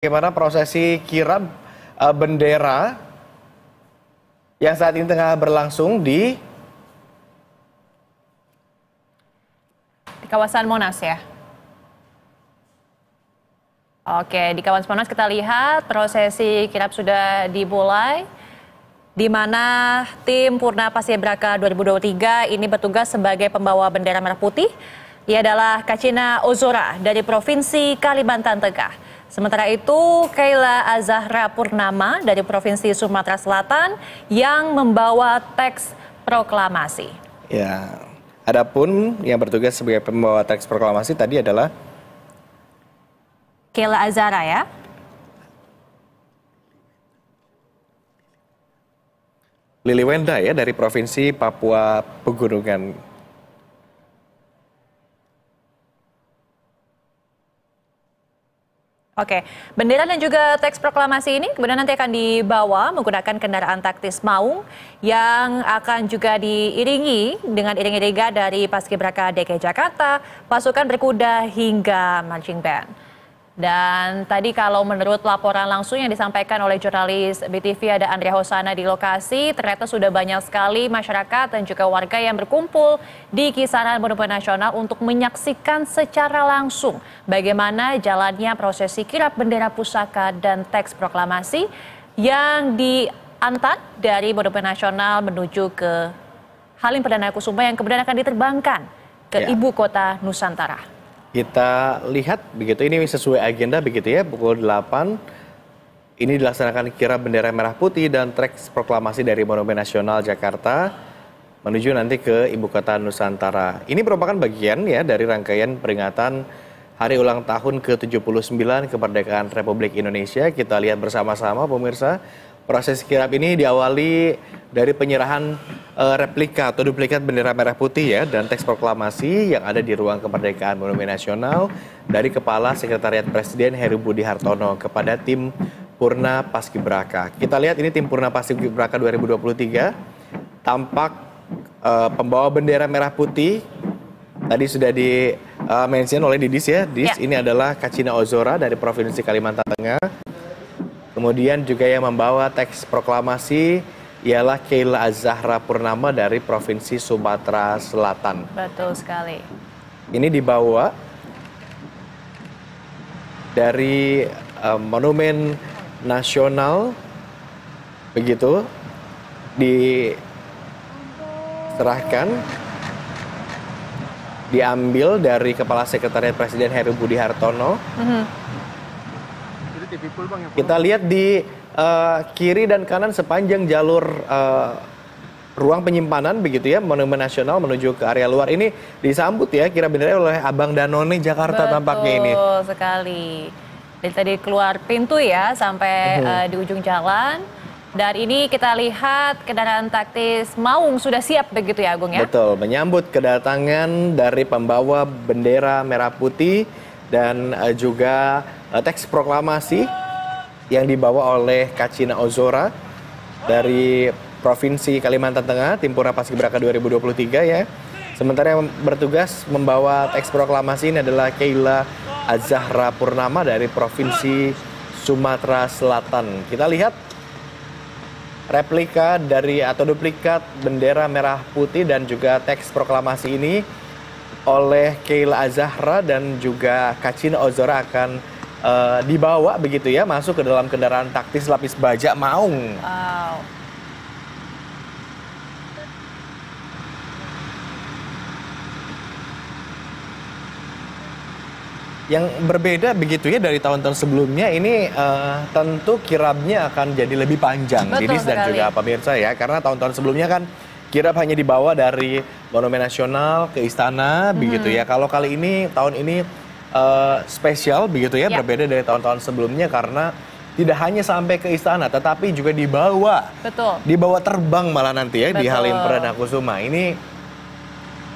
Bagaimana prosesi kirab bendera yang saat ini tengah berlangsung di kawasan Monas ya? Oke, di kawasan Monas kita lihat prosesi kirab sudah dimulai, di mana tim Purna Paskibraka 2023 ini bertugas sebagai pembawa bendera merah putih. Ia adalah Kacina Ozora dari Provinsi Kalimantan Tengah. Sementara itu, Keila Azahra Purnama dari Provinsi Sumatera Selatan yang membawa teks proklamasi. Ya, adapun yang bertugas sebagai pembawa teks proklamasi tadi adalah Keila Azahra ya. Lili Wenda ya dari Provinsi Papua Pegunungan. Oke, bendera dan juga teks proklamasi ini kemudian nanti akan dibawa menggunakan kendaraan taktis maung yang akan juga diiringi dengan iring-iringan dari Paskibraka DKI Jakarta, pasukan berkuda hingga marching band. Dan tadi kalau menurut laporan langsung yang disampaikan oleh jurnalis BTV ada Andrea Hosana di lokasi, ternyata sudah banyak sekali masyarakat dan juga warga yang berkumpul di kisaran Monumen Nasional untuk menyaksikan secara langsung bagaimana jalannya prosesi kirap bendera pusaka dan teks proklamasi yang diantar dari Monumen Nasional menuju ke Halim Perdana Kusuma yang kemudian akan diterbangkan ke Ibu Kota Nusantara. Kita lihat begitu, ini sesuai agenda begitu ya, pukul 8 ini dilaksanakan kirab bendera merah putih dan teks proklamasi dari Monumen Nasional Jakarta menuju nanti ke Ibu Kota Nusantara. Ini merupakan bagian ya dari rangkaian peringatan Hari Ulang Tahun ke-79 Kemerdekaan Republik Indonesia. Kita lihat bersama-sama pemirsa, proses kirab ini diawali dari penyerahan replika atau duplikat bendera merah putih ya dan teks proklamasi yang ada di ruang kemerdekaan Monumen Nasional dari Kepala Sekretariat Presiden Heru Budi Hartono kepada tim Purna Paskibraka. Kita lihat ini tim Purna Paskibraka 2023 tampak pembawa bendera merah putih. Tadi sudah di-mention oleh Didis ya. Ini adalah Kacina Ozora dari Provinsi Kalimantan Tengah. Kemudian juga yang membawa teks proklamasi ialah Keila Azahra Purnama dari Provinsi Sumatera Selatan. Betul sekali. Ini dibawa dari Monumen Nasional, begitu, diserahkan, diambil dari Kepala Sekretariat Presiden Heru Budi Hartono. Kita lihat di kiri dan kanan sepanjang jalur ruang penyimpanan begitu ya, Monumen Nasional menuju ke area luar ini disambut ya kirab bendera oleh Abang Danone Jakarta. Betul, tampaknya ini. Betul sekali. Dari tadi keluar pintu ya sampai di ujung jalan. Dan ini kita lihat kendaraan taktis maung sudah siap begitu ya Agung ya? Betul, menyambut kedatangan dari pembawa bendera merah putih dan juga teks proklamasi yang dibawa oleh Kacina Ozora dari Provinsi Kalimantan Tengah, tim Purna Paskibraka 2023 ya. Sementara yang bertugas membawa teks proklamasi ini adalah Keila Azahra Purnama dari Provinsi Sumatera Selatan. Kita lihat replika dari atau duplikat bendera merah putih dan juga teks proklamasi ini oleh Keila Azahra dan juga Kacina Ozora akan dibawa begitu ya, masuk ke dalam kendaraan taktis lapis baja maung. Wow. Yang berbeda begitu ya dari tahun-tahun sebelumnya, ini tentu kirabnya akan jadi lebih panjang, Didis dan juga pemirsa ya, karena tahun-tahun sebelumnya kan kirab hanya dibawa dari Monumen Nasional ke Istana begitu ya. Kalau kali ini, tahun ini spesial begitu ya, berbeda dari tahun-tahun sebelumnya karena tidak hanya sampai ke Istana tetapi juga dibawa. Betul. Dibawa terbang malah nanti ya. Betul. Di Halim Perdana Kusuma. Ini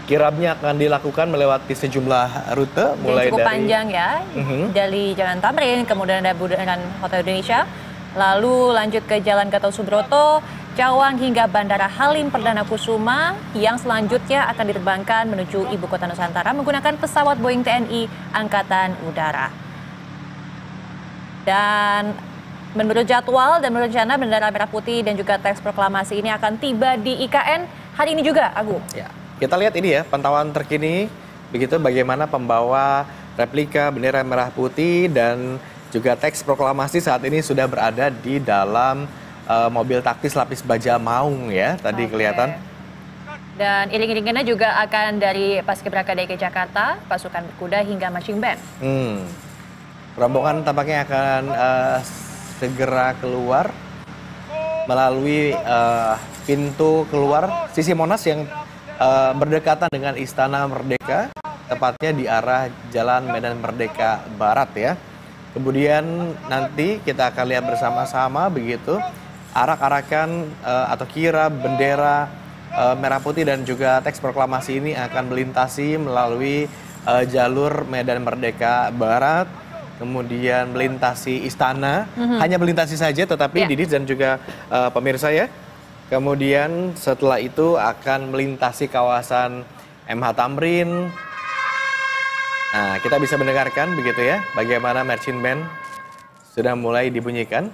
kirabnya akan dilakukan melewati sejumlah rute mulai cukup dari panjang ya. Dari Jalan Tamrin, kemudian ada Bundaran Hotel Indonesia, lalu lanjut ke Jalan Gatot Subroto, Cawang hingga Bandara Halim Perdana Kusuma yang selanjutnya akan diterbangkan menuju Ibu Kota Nusantara menggunakan pesawat Boeing TNI Angkatan Udara. Dan menurut jadwal dan menurut rencana bendera merah putih dan juga teks proklamasi ini akan tiba di IKN hari ini juga, Agung. Ya, kita lihat ini ya pantauan terkini begitu bagaimana pembawa replika bendera merah putih dan juga teks proklamasi saat ini sudah berada di dalam mobil taktis lapis baja maung ya tadi kelihatan. Dan iring-iringannya juga akan dari Paskibraka DKI Jakarta, pasukan berkuda hingga marching band. Rombongan tampaknya akan segera keluar melalui pintu keluar sisi Monas yang berdekatan dengan Istana Merdeka, tepatnya di arah Jalan Medan Merdeka Barat ya. Kemudian nanti kita akan lihat bersama-sama begitu arak-arakan atau kirap bendera merah putih dan juga teks proklamasi ini akan melintasi melalui jalur Medan Merdeka Barat, kemudian melintasi istana, hanya melintasi saja tetapi Didis dan juga pemirsa ya. Kemudian setelah itu akan melintasi kawasan MH Tamrin. Nah, kita bisa mendengarkan begitu ya bagaimana marching band sudah mulai dibunyikan.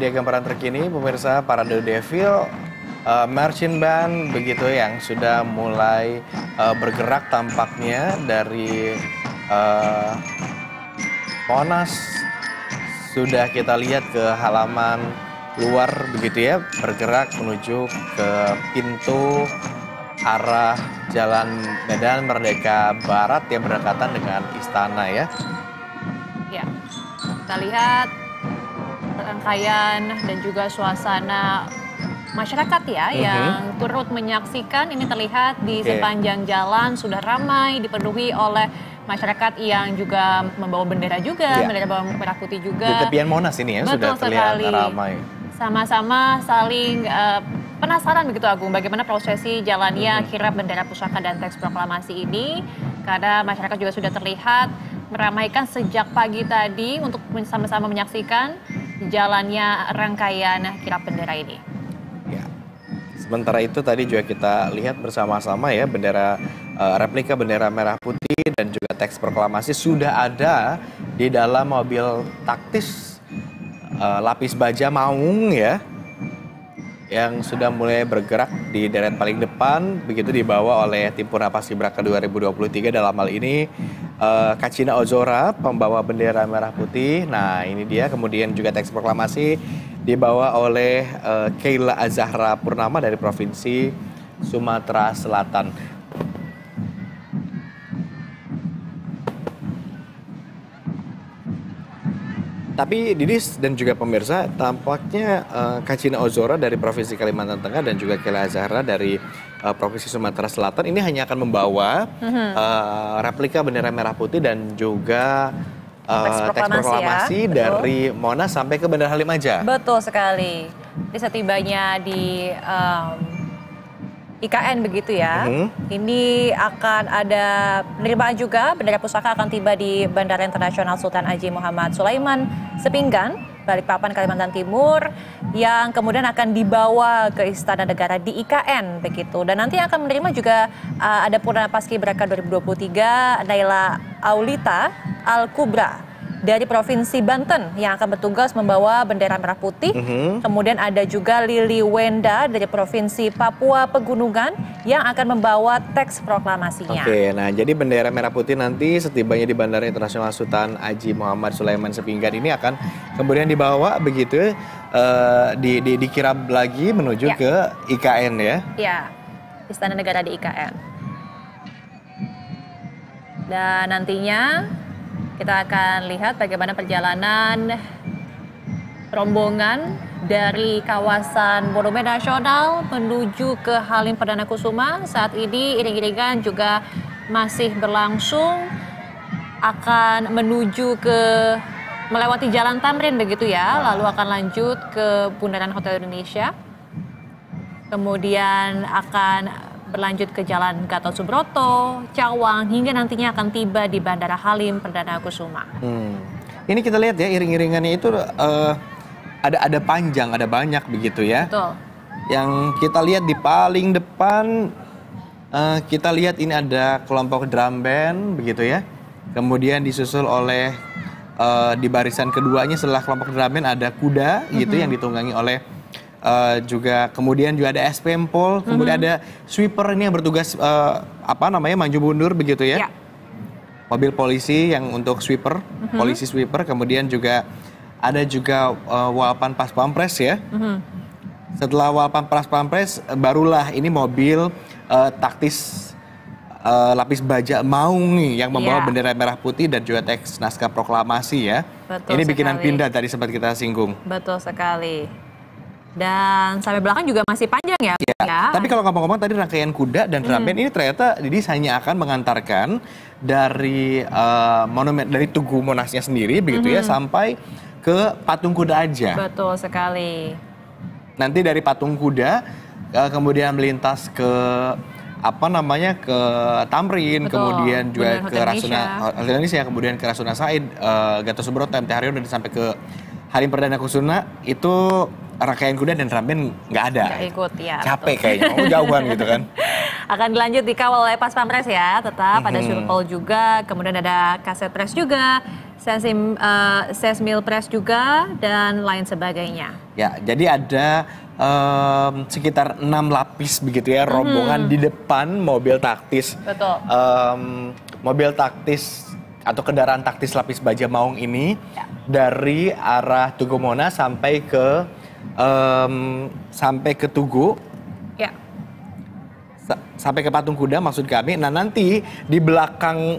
dia gambaran terkini pemirsa Parade Devil Marching Band begitu yang sudah mulai bergerak tampaknya dari Monas. Sudah kita lihat ke halaman luar begitu ya, bergerak menuju ke pintu arah Jalan Medan Merdeka Barat yang berdekatan dengan istana ya. Ya, kita lihat rangkaian dan juga suasana masyarakat ya yang turut menyaksikan. Ini terlihat di sepanjang jalan sudah ramai dipenuhi oleh masyarakat yang juga membawa bendera juga, bendera bawang merah putih juga. Di tepian Monas ini ya. Betul sudah terlihat sekali. ramai. Sama-sama saling penasaran begitu Agung, bagaimana prosesi jalannya kirap bendera pusaka dan teks proklamasi ini, karena masyarakat juga sudah terlihat meramaikan sejak pagi tadi untuk sama-sama menyaksikan jalannya rangkaian kirap bendera ini. Ya. Sementara itu tadi juga kita lihat bersama-sama ya bendera replika bendera merah putih dan juga teks proklamasi sudah ada di dalam mobil taktis lapis baja Maung ya, yang sudah mulai bergerak di deret paling depan begitu, dibawa oleh tim Purna Paskibraka 2023 dalam hal ini Kacina Ozora pembawa bendera merah putih. Nah ini dia, kemudian juga teks proklamasi dibawa oleh Keila Azahra Purnama dari Provinsi Sumatera Selatan. Tapi Didis dan juga pemirsa, tampaknya Kacina Ozora dari Provinsi Kalimantan Tengah dan juga Keila Azahra dari Provinsi Sumatera Selatan ini hanya akan membawa replika bendera merah putih dan juga teks proklamasi ya, dari Monas sampai ke Bandara Halim aja. Betul sekali. Jadi setibanya di IKN begitu ya. Ini akan ada penerimaan juga, bendera pusaka akan tiba di Bandara Internasional Sultan Haji Muhammad Sulaiman Sepinggan, Balikpapan, Kalimantan Timur, yang kemudian akan dibawa ke Istana Negara di IKN begitu. Dan nanti akan menerima juga ada Purna Paskibraka 2023 Naila Aulita Al-Kubra dari Provinsi Banten yang akan bertugas membawa bendera merah putih. Kemudian ada juga Lili Wenda dari Provinsi Papua Pegunungan yang akan membawa teks proklamasinya. Oke, nah jadi bendera merah putih nanti setibanya di Bandara Internasional Sultan Haji Muhammad Sulaiman Sepinggan ini akan kemudian dibawa begitu dikirap lagi menuju ke IKN ya. Iya, Istana Negara di IKN. Dan nantinya kita akan lihat bagaimana perjalanan rombongan dari kawasan Monumen Nasional menuju ke Halim Perdana Kusuma. Saat ini iring-iringan juga masih berlangsung, akan menuju ke melewati Jalan Tamrin begitu ya, lalu akan lanjut ke Bundaran Hotel Indonesia. Kemudian akan berlanjut ke Jalan Gatot Subroto, Cawang, hingga nantinya akan tiba di Bandara Halim Perdana Kusuma. Ini kita lihat ya iring-iringannya itu ada panjang, ada banyak begitu ya. Betul. Yang kita lihat di paling depan, kita lihat ini ada kelompok drum band begitu ya. Kemudian disusul oleh di barisan keduanya setelah kelompok drum band ada kuda gitu yang ditunggangi oleh juga, kemudian juga ada SPM Pol, kemudian ada sweeper ini yang bertugas maju mundur begitu ya. Mobil polisi yang untuk sweeper, polisi sweeper, kemudian juga ada juga Walpan Pas Pampres ya. Setelah Walpan Pas Pampres barulah ini mobil taktis lapis baja Maung nih yang membawa bendera merah putih dan juga teks naskah proklamasi ya. Betul ini bikinan sekali. Pindad tadi sempat kita singgung. Betul sekali. Dan sampai belakang juga masih panjang ya. Tapi kalau ngomong-ngomong tadi rangkaian kuda dan drum band ini ternyata Didis hanya akan mengantarkan dari monumen, dari Tugu Monasnya sendiri begitu ya, sampai ke patung kuda aja. Betul sekali. Nanti dari patung kuda kemudian melintas ke ke Tamrin, kemudian juga ke Rasuna Indonesia, kemudian ke Rasuna Said, Gatot Subroto, MT Haryono, dan sampai ke Halim Perdana Kusuma. Itu rangkaian kuda dan drum band nggak ada. Nggak ikut ya. Capek kayaknya, jauhan gitu kan. Akan dilanjut dikawal oleh Pas Pampres ya, tetap ada surpol juga, kemudian ada kaset pres juga, Sesmil Press juga dan lain sebagainya. Ya, jadi ada sekitar 6 lapis begitu ya rombongan di depan mobil taktis. Betul. Mobil taktis atau kendaraan taktis lapis baja maung ini dari arah Tugu Monas sampai ke Tugu. Ya. Sampai ke Patung Kuda maksud kami. Nah, nanti di belakang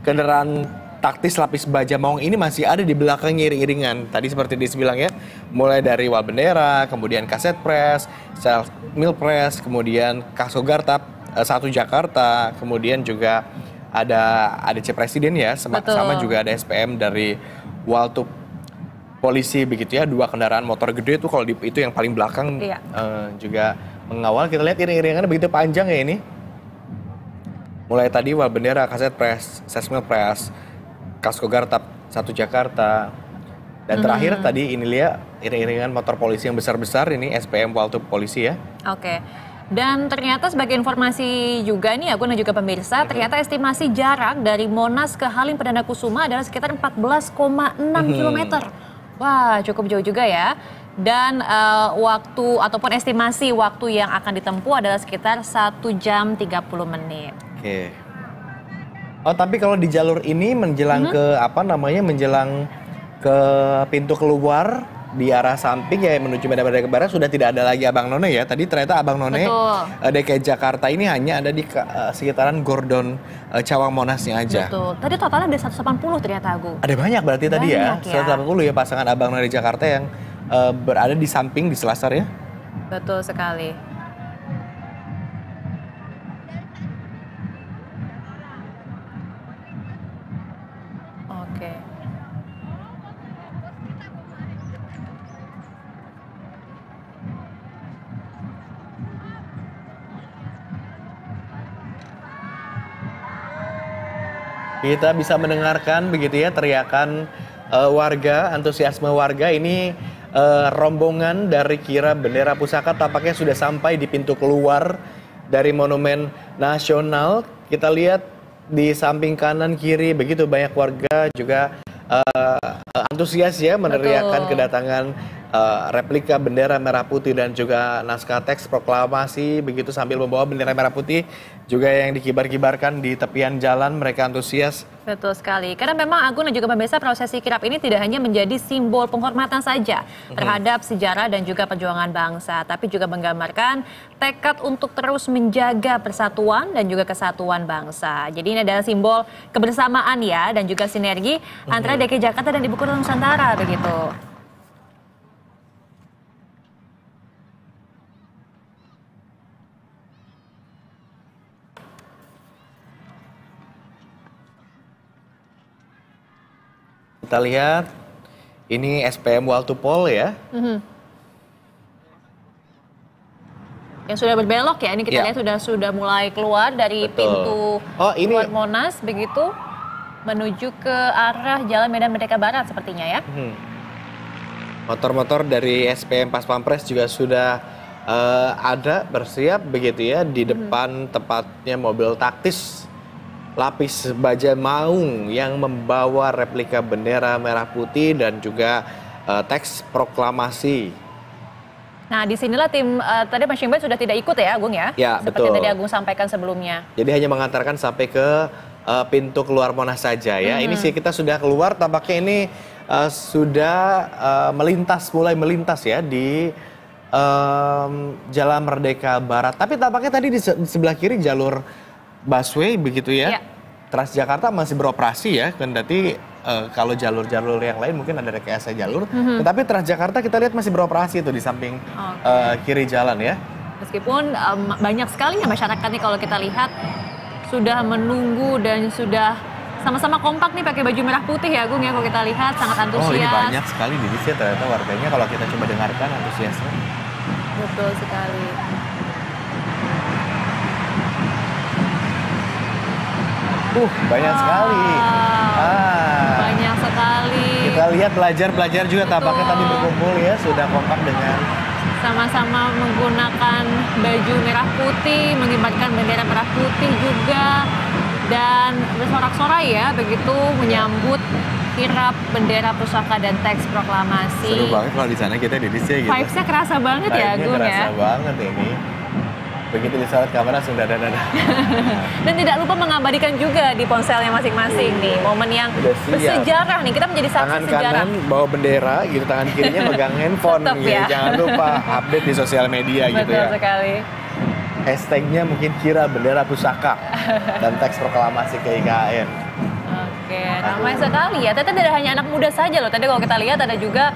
kendaraan taktis lapis baja maung ini masih ada di belakangnya iring-iringan. Tadi seperti dibilang ya, mulai dari Wal Bendera, kemudian Kaset Press, Sesmil Press, kemudian Kasogartap 1 Jakarta, kemudian juga ada ADC Presiden ya, sama juga ada SPM dari Waltup Polisi begitu ya, 2 kendaraan motor gede itu kalau itu yang paling belakang juga mengawal. Kita lihat iring-iringannya begitu panjang ya ini. Mulai tadi Wal Bendera, Kaset Press, Sesmil Press, Kaskogartap 1 Jakarta, dan terakhir tadi ini lihat iring-iringan motor polisi yang besar-besar ini SPM Waltup Polisi ya. Oke. Dan ternyata sebagai informasi juga nih Agun dan juga pemirsa, ternyata estimasi jarak dari Monas ke Halim Perdana Kusuma adalah sekitar 14,6 km. Wah, cukup jauh juga ya. Dan waktu ataupun estimasi waktu yang akan ditempuh adalah sekitar 1 jam 30 menit. Oke. Oh, tapi kalau di jalur ini menjelang menjelang ke pintu keluar di arah samping ya menuju Medan Merdeka Barat sudah tidak ada lagi Abang None ya. Tadi ternyata Abang None DKI Jakarta ini hanya ada di sekitaran Gordon Cawang Monasnya aja. Betul. Tadi totalnya ada 180 ternyata, Agung. Ada banyak berarti tadi ya. 180 ya pasangan Abang None di Jakarta yang berada di samping di Selasar ya. Betul sekali. Oke. Kita bisa mendengarkan begitu ya teriakan warga, antusiasme warga ini. Rombongan dari Kirab Bendera Pusaka tampaknya sudah sampai di pintu keluar dari Monumen Nasional. Kita lihat di samping kanan kiri begitu banyak warga juga antusias ya meneriakan kedatangan replika bendera merah putih dan juga naskah teks proklamasi begitu sambil membawa bendera merah putih juga yang dikibar-kibarkan di tepian jalan. Mereka antusias. Betul sekali. Karena memang Agun dan juga pemirsa, prosesi kirap ini tidak hanya menjadi simbol penghormatan saja terhadap sejarah dan juga perjuangan bangsa, tapi juga menggambarkan tekad untuk terus menjaga persatuan dan juga kesatuan bangsa. Jadi ini adalah simbol kebersamaan ya dan juga sinergi antara DKI Jakarta dan Ibu Kota Nusantara begitu. Kita lihat ini SPM Waltupol ya. Yang sudah berbelok ya, ini kita lihat sudah mulai keluar dari pintu keluar Monas begitu menuju ke arah Jalan Medan Merdeka Barat sepertinya ya. Motor-motor dari SPM Pas Pampres juga sudah ada bersiap begitu ya di depan tepatnya mobil taktis lapis baja maung yang membawa replika bendera merah putih dan juga teks proklamasi. Nah, disinilah tim tadi Mas Shimbat sudah tidak ikut ya, Agung ya? Ya, seperti betul. tadi Agung sampaikan sebelumnya. Jadi hanya mengantarkan sampai ke pintu keluar Monas saja ya. Ini sih kita sudah keluar, tampaknya ini sudah mulai melintas ya di Jalan Merdeka Barat. Tapi tampaknya tadi di sebelah kiri jalur busway begitu ya. Transjakarta masih beroperasi ya, kendati kalau jalur-jalur yang lain mungkin ada rekayasa jalur. Tetapi Transjakarta kita lihat masih beroperasi itu di samping kiri jalan ya. Meskipun banyak sekali ya masyarakat nih kalau kita lihat sudah menunggu dan sudah sama-sama kompak nih pakai baju merah putih ya, Agung ya, kalau kita lihat sangat antusias. Oh, ini banyak sekali di sini ternyata warganya kalau kita coba dengarkan antusiasnya. Betul sekali. Banyak sekali. Banyak sekali. Kita lihat pelajar-pelajar juga tampaknya tadi berkumpul ya, sudah kompak dengan sama-sama menggunakan baju merah putih, mengibarkan bendera merah putih juga. dan bersorak-sorai ya, begitu menyambut kirap bendera pusaka dan teks proklamasi. Seru banget kalau di sana kita di sini gitu. Vibes-nya kerasa banget ya, Agung ya. Kerasa banget ini. Begitu disorot kamera langsung dada. Dan tidak lupa mengabadikan juga di ponselnya masing-masing nih, momen yang bersejarah nih, kita menjadi saksi tangan sejarah. Kanan bawa bendera gitu, tangan kirinya megang handphone gitu. Ya. Jangan lupa update di sosial media gitu ya. Betul sekali. Hashtagnya mungkin kira bendera pusaka dan teks proklamasi KIKN. Oke, ramai sekali ya. Ternyata tidak hanya anak muda saja loh. Tadi kalau kita lihat ada juga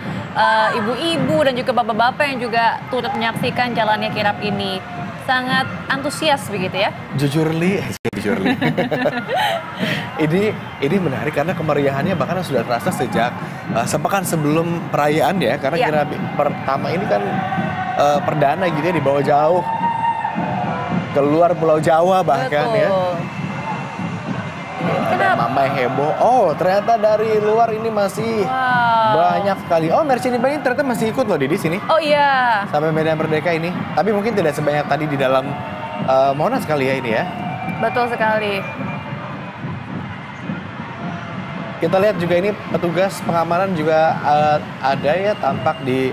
ibu-ibu dan juga bapak-bapak yang juga turut menyaksikan jalannya kirap ini. Sangat antusias begitu ya? Jujur Li. ini menarik karena kemeriahannya bahkan sudah terasa sejak sepekan sebelum perayaan ya. Karena kirap pertama ini kan perdana gitu ya, dibawa jauh keluar Pulau Jawa bahkan. Betul. Ya. Ada mama yang heboh. Oh, ternyata dari luar ini masih banyak sekali. Oh, Merchant ini ternyata masih ikut loh di sini. Oh iya. Sampai Medan Merdeka ini. Tapi mungkin tidak sebanyak tadi di dalam Monas kali ya ini ya. Betul sekali. Kita lihat juga ini petugas pengamanan juga ada ya, tampak di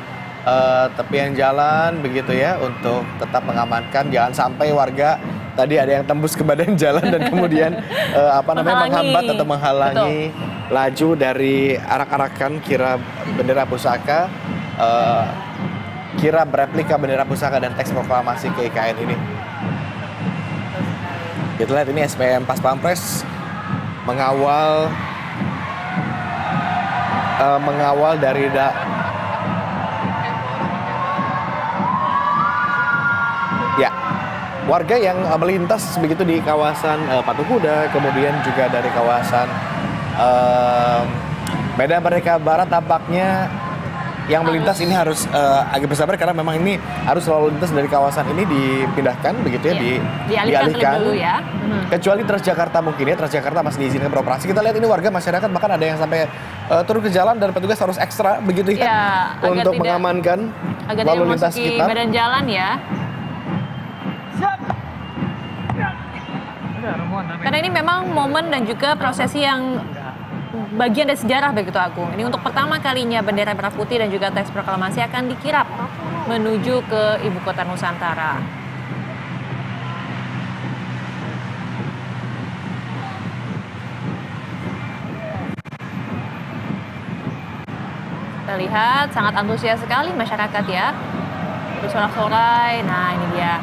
tepian jalan begitu ya, untuk tetap mengamankan jangan sampai warga tadi ada yang tembus ke badan jalan dan kemudian menghambat atau menghalangi laju dari arak-arakan kirap bendera pusaka, kirap replika bendera pusaka dan teks proklamasi KIKN ini. Kita lihat ini SPM Pas Pampres mengawal dari warga yang melintas begitu di kawasan Patung Kuda, kemudian juga dari kawasan Medan Merdeka Barat. Tampaknya yang melintas ini harus agak bersabar karena memang ini harus selalu lintas dari kawasan ini dipindahkan begitu ya, dialihkan dulu ya. Kecuali Transjakarta mungkin ya, Transjakarta masih diizinkan beroperasi. Kita lihat ini warga masyarakat bahkan ada yang sampai turun ke jalan dan petugas harus ekstra begitu ya, untuk mengamankan lalu lintas kita. Badan jalan ya. Karena ini memang momen dan juga prosesi yang bagian dari sejarah begitu, Agung. Ini untuk pertama kalinya bendera merah putih dan juga teks proklamasi akan dikirap menuju ke ibu kota Nusantara. Kita lihat sangat antusias sekali masyarakat ya, bersorak-sorai. Nah ini dia.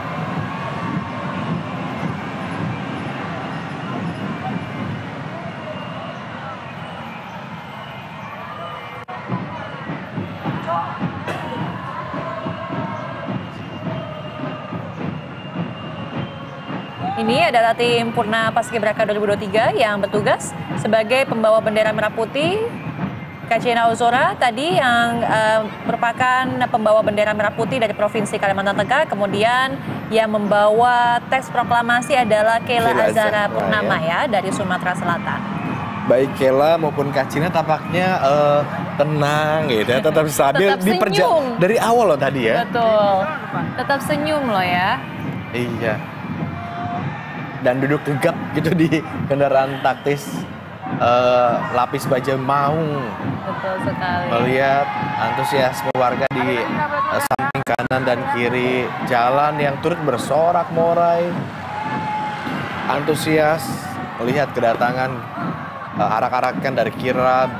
Ini adalah tim Purna Paskibraka 2023 yang bertugas sebagai pembawa bendera merah putih. Kacina Ozora tadi yang merupakan pembawa bendera merah putih dari Provinsi Kalimantan Tengah. Kemudian yang membawa teks proklamasi adalah Kela Azara Purnama ya dari Sumatera Selatan. Baik Kela maupun Kacina tampaknya tenang gitu ya, tetap stabil di dari awal loh tadi ya. Betul, tetap senyum loh ya. Iya. Dan duduk tegap gitu di kendaraan taktis lapis baja Maung. Betul sekali. Melihat antusiasme warga di samping kanan dan kiri jalan yang turut bersorak-morai, antusias melihat kedatangan arak-arakan dari kirap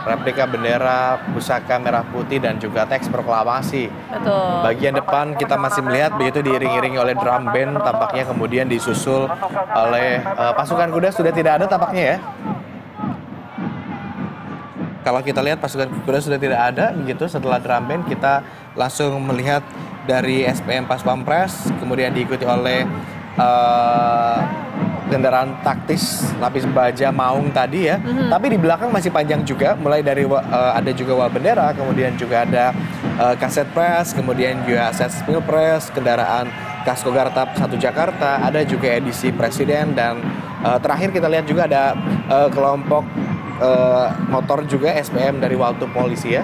replika bendera pusaka merah putih dan juga teks proklamasi. Betul. Bagian depan kita masih melihat begitu diiring-iringi oleh drum band, tampaknya kemudian disusul oleh pasukan kuda sudah tidak ada tampaknya ya. Kalau kita lihat pasukan kuda sudah tidak ada begitu setelah drum band, kita langsung melihat dari SPM Pas Pampres kemudian diikuti oleh kendaraan taktis lapis baja Maung tadi ya. Tapi di belakang masih panjang juga, mulai dari ada juga wal bendera, kemudian juga ada kaset pres, kemudian juga set pilpres, kendaraan Kasko Gartap 1 Jakarta, ada juga edisi presiden, dan terakhir kita lihat juga ada kelompok motor juga SPM dari Waltu Polisi ya.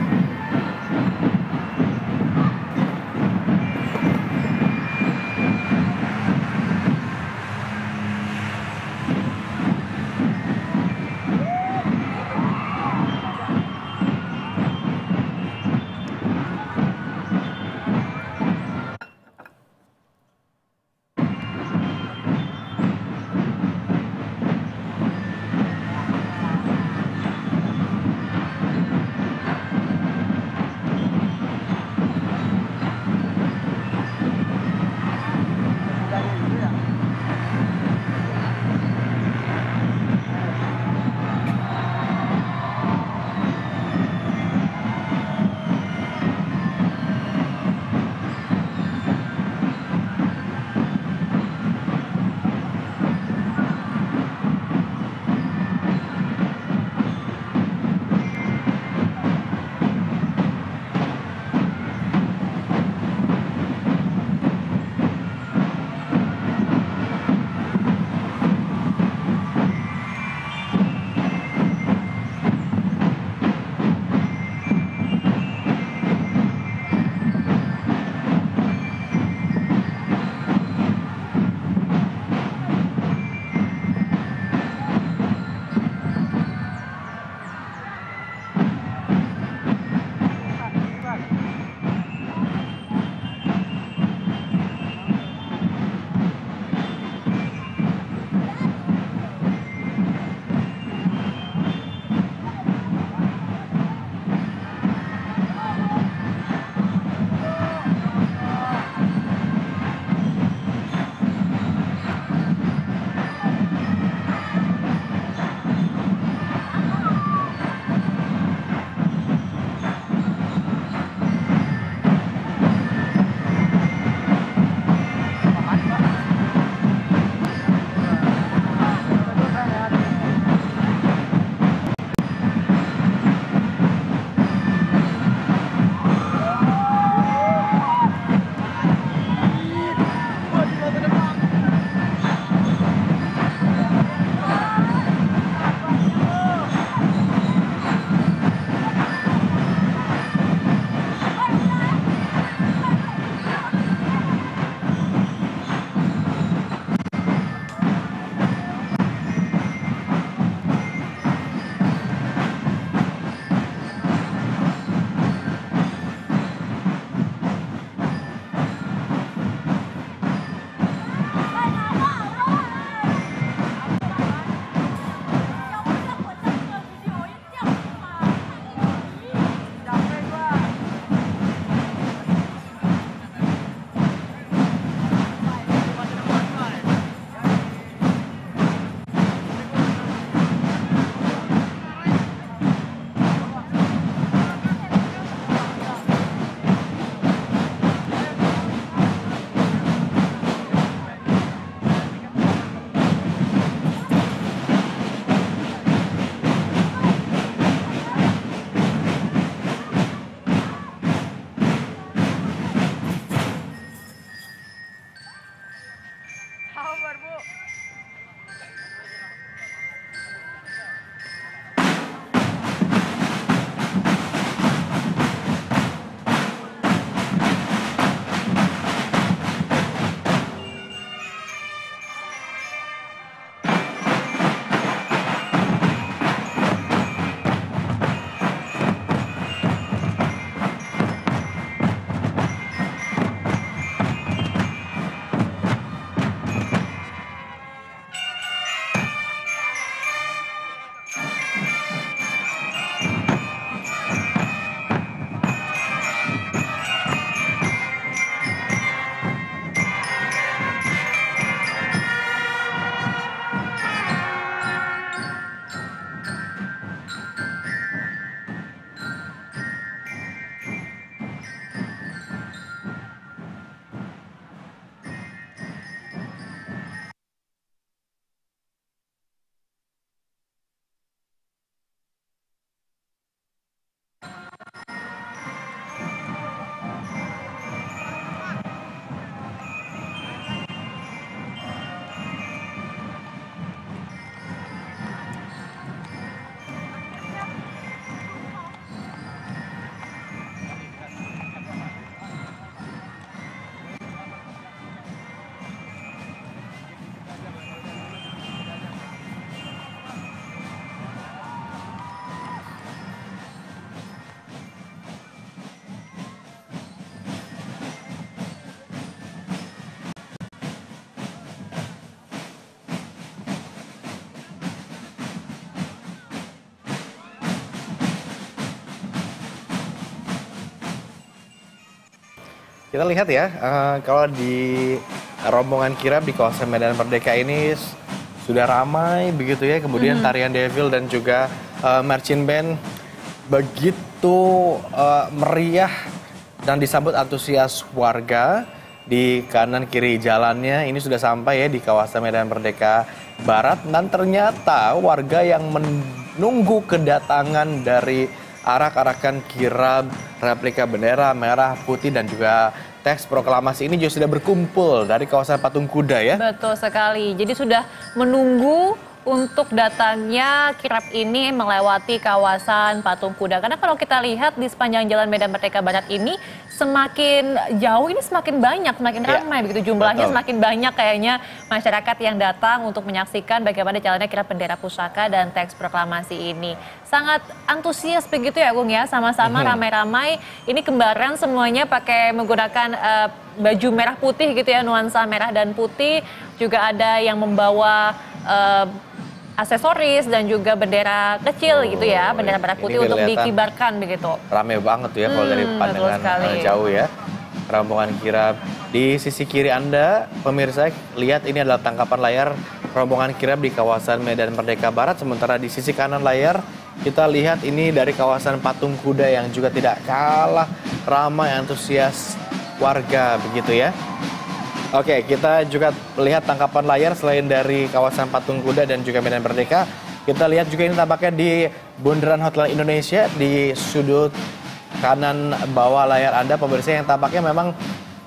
kita lihat ya, kalau di rombongan kirab di kawasan Medan Merdeka ini sudah ramai begitu ya. Kemudian tarian Devil dan juga marching band begitu meriah dan disambut antusias warga di kanan kiri jalannya. Ini sudah sampai ya di kawasan Medan Merdeka Barat, dan ternyata warga yang menunggu kedatangan dari arak-arakan kirab, replika bendera merah putih dan juga teks proklamasi ini juga sudah berkumpul dari kawasan Patung Kuda ya. Betul sekali. Jadi sudah menunggu untuk datangnya kirab ini melewati kawasan Patung Kuda. Karena kalau kita lihat di sepanjang Jalan Medan Merdeka Barat ini semakin jauh ini semakin banyak, semakin ramai begitu jumlahnya, semakin banyak kayaknya masyarakat yang datang untuk menyaksikan bagaimana jalannya kirab bendera pusaka dan teks proklamasi ini. Sangat antusias begitu ya Gung ya, sama-sama ramai-ramai. Ini kembaran semuanya pakai menggunakan baju merah putih gitu ya, nuansa merah dan putih. Juga ada yang membawa aksesoris dan juga bendera kecil gitu ya, bendera merah putih untuk dikibarkan begitu. Rame banget tuh ya kalau dari pandangan jauh ya. Rombongan kirab di sisi kiri Anda, pemirsa, lihat ini adalah tangkapan layar rombongan kirab di kawasan Medan Merdeka Barat. Sementara di sisi kanan layar kita lihat ini dari kawasan Patung Kuda yang juga tidak kalah ramai antusias warga begitu ya. Oke, kita juga lihat tangkapan layar selain dari kawasan Patung Kuda dan juga Medan Merdeka. Kita lihat juga ini tampaknya di Bundaran Hotel Indonesia di sudut kanan bawah layar Anda, pemirsa, yang tampaknya memang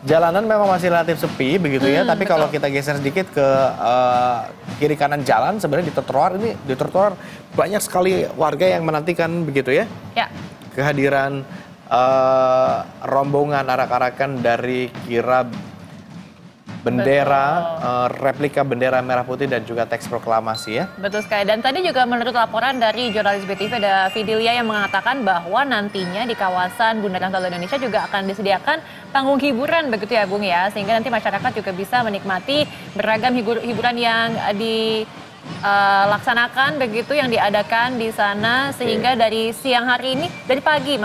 jalanan memang masih relatif sepi begitu ya. Tapi kalau kita geser sedikit ke kiri kanan jalan, sebenarnya di trotoar banyak sekali warga yang menantikan begitu ya. Kehadiran rombongan arak-arakan dari kirab bendera, replika bendera merah putih dan juga teks proklamasi ya. Betul sekali. Dan tadi juga menurut laporan dari jurnalis BTV ada Fidelia yang mengatakan bahwa nantinya di kawasan Bundaran Hotel Indonesia juga akan disediakan panggung hiburan begitu ya Bung ya. Sehingga nanti masyarakat juga bisa menikmati beragam hiburan yang dilaksanakan begitu, yang diadakan di sana. Sehingga dari siang hari ini, dari pagi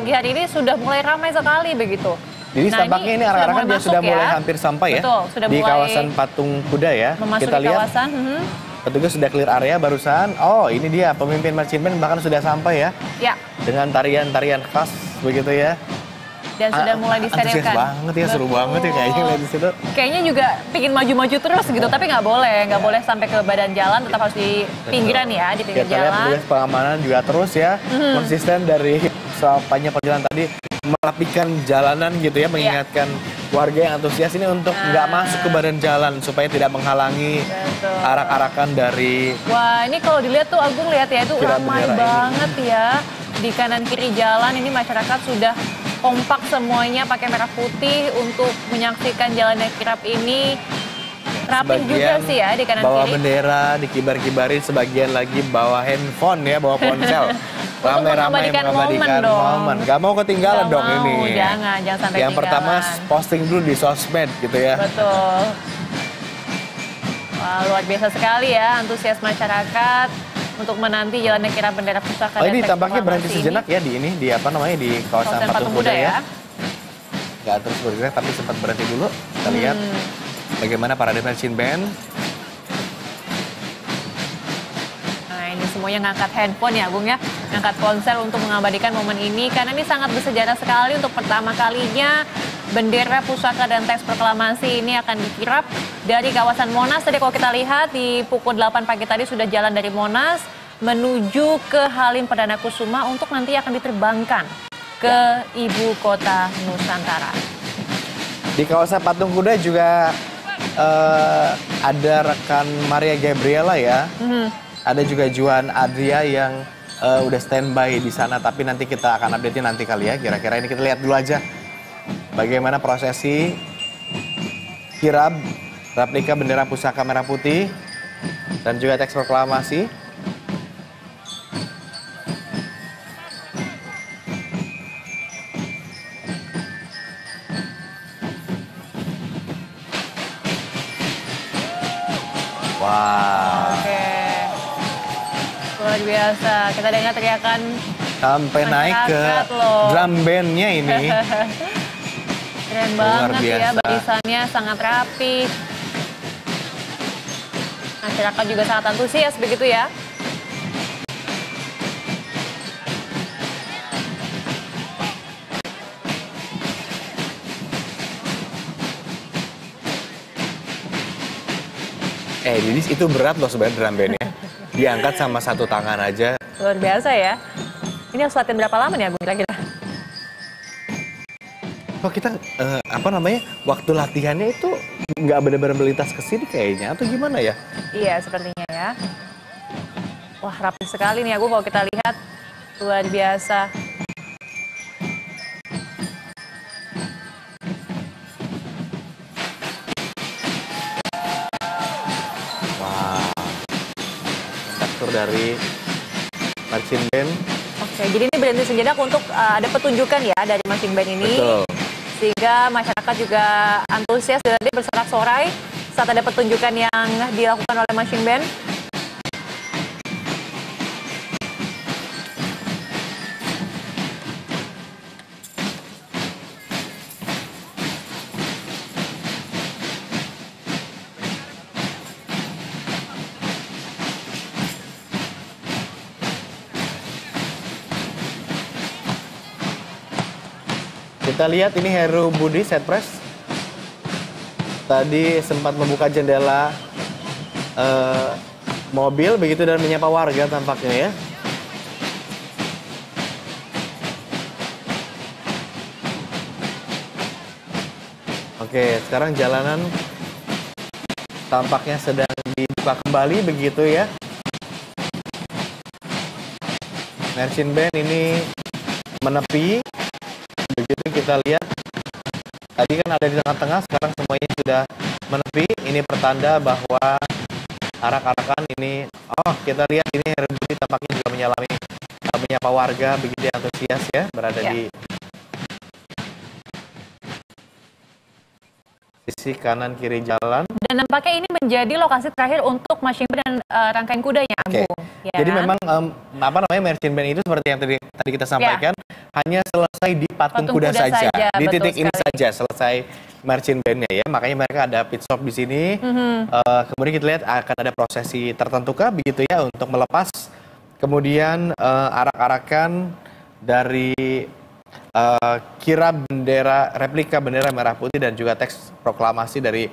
hari ini sudah mulai ramai sekali begitu. Jadi tampaknya ini arak-arakan dia sudah mulai hampir sampai ya. Betul, sudah di mulai kawasan Patung Kuda ya. Kita lihat kawasan. petugas sudah clear area barusan. Oh, ini dia pemimpin marching band bahkan sudah sampai ya. Ya. Dengan tarian-tarian khas begitu ya. Dan sudah mulai disterilkan. Antusias banget ya, seru banget ya kayaknya lihat di situ. Kayaknya juga pingin maju-maju terus gitu, tapi nggak boleh sampai ke badan jalan, tetap harus di pinggiran ya, di pinggir jalan. Kita lihat petugas pengamanan juga terus ya, konsisten dari sepanjang perjalanan tadi merapikan jalanan gitu ya, mengingatkan warga yang antusias ini untuk nggak masuk ke badan jalan supaya tidak menghalangi arak-arakan dari. Wah, ini kalau dilihat tuh Agung lihat ya, itu ramai banget ya di kanan kiri jalan. Ini masyarakat sudah kompak semuanya pakai merah putih untuk menyaksikan jalannya kirab ini. Rapi juga sih ya di kanan bawa kiri. Bendera, dikibar-kibarin, sebagian lagi bawa handphone ya, bawa ponsel. Ramai-ramai mengabadikan momen. Gak mau ketinggalan dong ini. Jangan sampai yang pertama posting dulu di sosmed gitu ya. Betul. Wah, luar biasa sekali ya antusias masyarakat untuk menanti jalannya kirab bendera pusaka. Ini tampaknya berhenti sejenak ya di ini, di kawasan Patung Kuda ya. Gak terus bergerak tapi sempat berhenti dulu. Kita lihat bagaimana parade marching band. Semuanya ngangkat handphone ya Bung ya, ngangkat ponsel untuk mengabadikan momen ini karena ini sangat bersejarah sekali. Untuk pertama kalinya bendera pusaka dan teks proklamasi ini akan dikirap dari kawasan Monas. Tadi kalau kita lihat di pukul 8 pagi tadi sudah jalan dari Monas menuju ke Halim Perdana Kusuma untuk nanti akan diterbangkan ke ibu kota Nusantara. Di kawasan Patung Kuda juga ada rekan Maria Gabriela ya. Ada juga Juan Adria yang udah standby di sana, tapi nanti kita akan update nanti kali ya. Kira-kira ini kita lihat dulu aja bagaimana prosesi kirab replika bendera pusaka merah putih dan juga teks proklamasi. Wow. Luar biasa, kita dengar teriakan sampai naik ke drum bandnya ini. Keren Luar banget ya, biasa. barisannya sangat rapi. Masyarakat juga sangat antusias begitu ya. Didis, itu berat loh sebenarnya drum bandnya. Diangkat sama satu tangan aja. Luar biasa ya. Ini harus latihan berapa lama nih Agung kira-kira? Kok kita waktu latihannya itu nggak benar-benar melintas ke sini kayaknya, atau gimana ya? Iya, sepertinya ya. Wah, rapi sekali nih Agung kalau kita lihat. Luar biasa. Wah, kontaktor dari marching band. Oke, jadi ini berhenti sejenak untuk ada petunjukan ya dari marching band ini. Betul. Sehingga masyarakat juga antusias dan nanti bersorak-sorai saat ada pertunjukan yang dilakukan oleh marching band. Kita lihat ini Heru Budi Setpres. Tadi sempat membuka jendela mobil begitu dan menyapa warga tampaknya ya. Oke, sekarang jalanan tampaknya sedang dibuka kembali begitu ya. Marching band ini menepi. Begitu kita lihat, tadi kan ada di tengah-tengah, sekarang semuanya sudah menepi. Ini pertanda bahwa arak-arakan ini, kita lihat ini Heru Budi tampaknya juga menyapa warga, begitu antusias ya, berada di sisi kanan kiri jalan. Dan nampaknya ini menjadi lokasi terakhir untuk marching band dan rangkaian kudanya, Agung. Ya. Jadi memang marching band itu seperti yang tadi kita sampaikan, hanya selesai di patung kuda saja. Di titik ini saja selesai marching bandnya ya. Makanya mereka ada pit stop di sini. Kemudian kita lihat akan ada prosesi tertentu begitu ya untuk melepas. Kemudian arak-arakan dari kira replika bendera merah putih dan juga teks proklamasi dari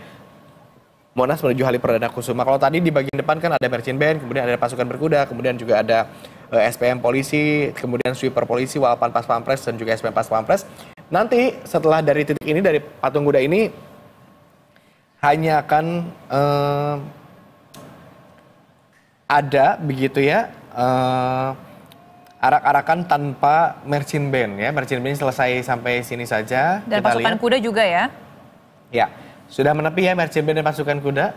Monas menuju Halim Perdana Kusuma. Kalau tadi di bagian depan kan ada marching band, kemudian ada pasukan berkuda, kemudian juga ada SPM polisi, kemudian sweeper polisi, Walpan Pas Pampres dan juga SPM Pas Pampres. Nanti setelah dari titik ini, dari patung kuda ini hanya akan ada begitu ya arak-arakan tanpa marching band ya. Marching band selesai sampai sini saja. Dan kita pasukan lihat. kuda juga ya. Ya, sudah menepi ya marching band dan pasukan kuda.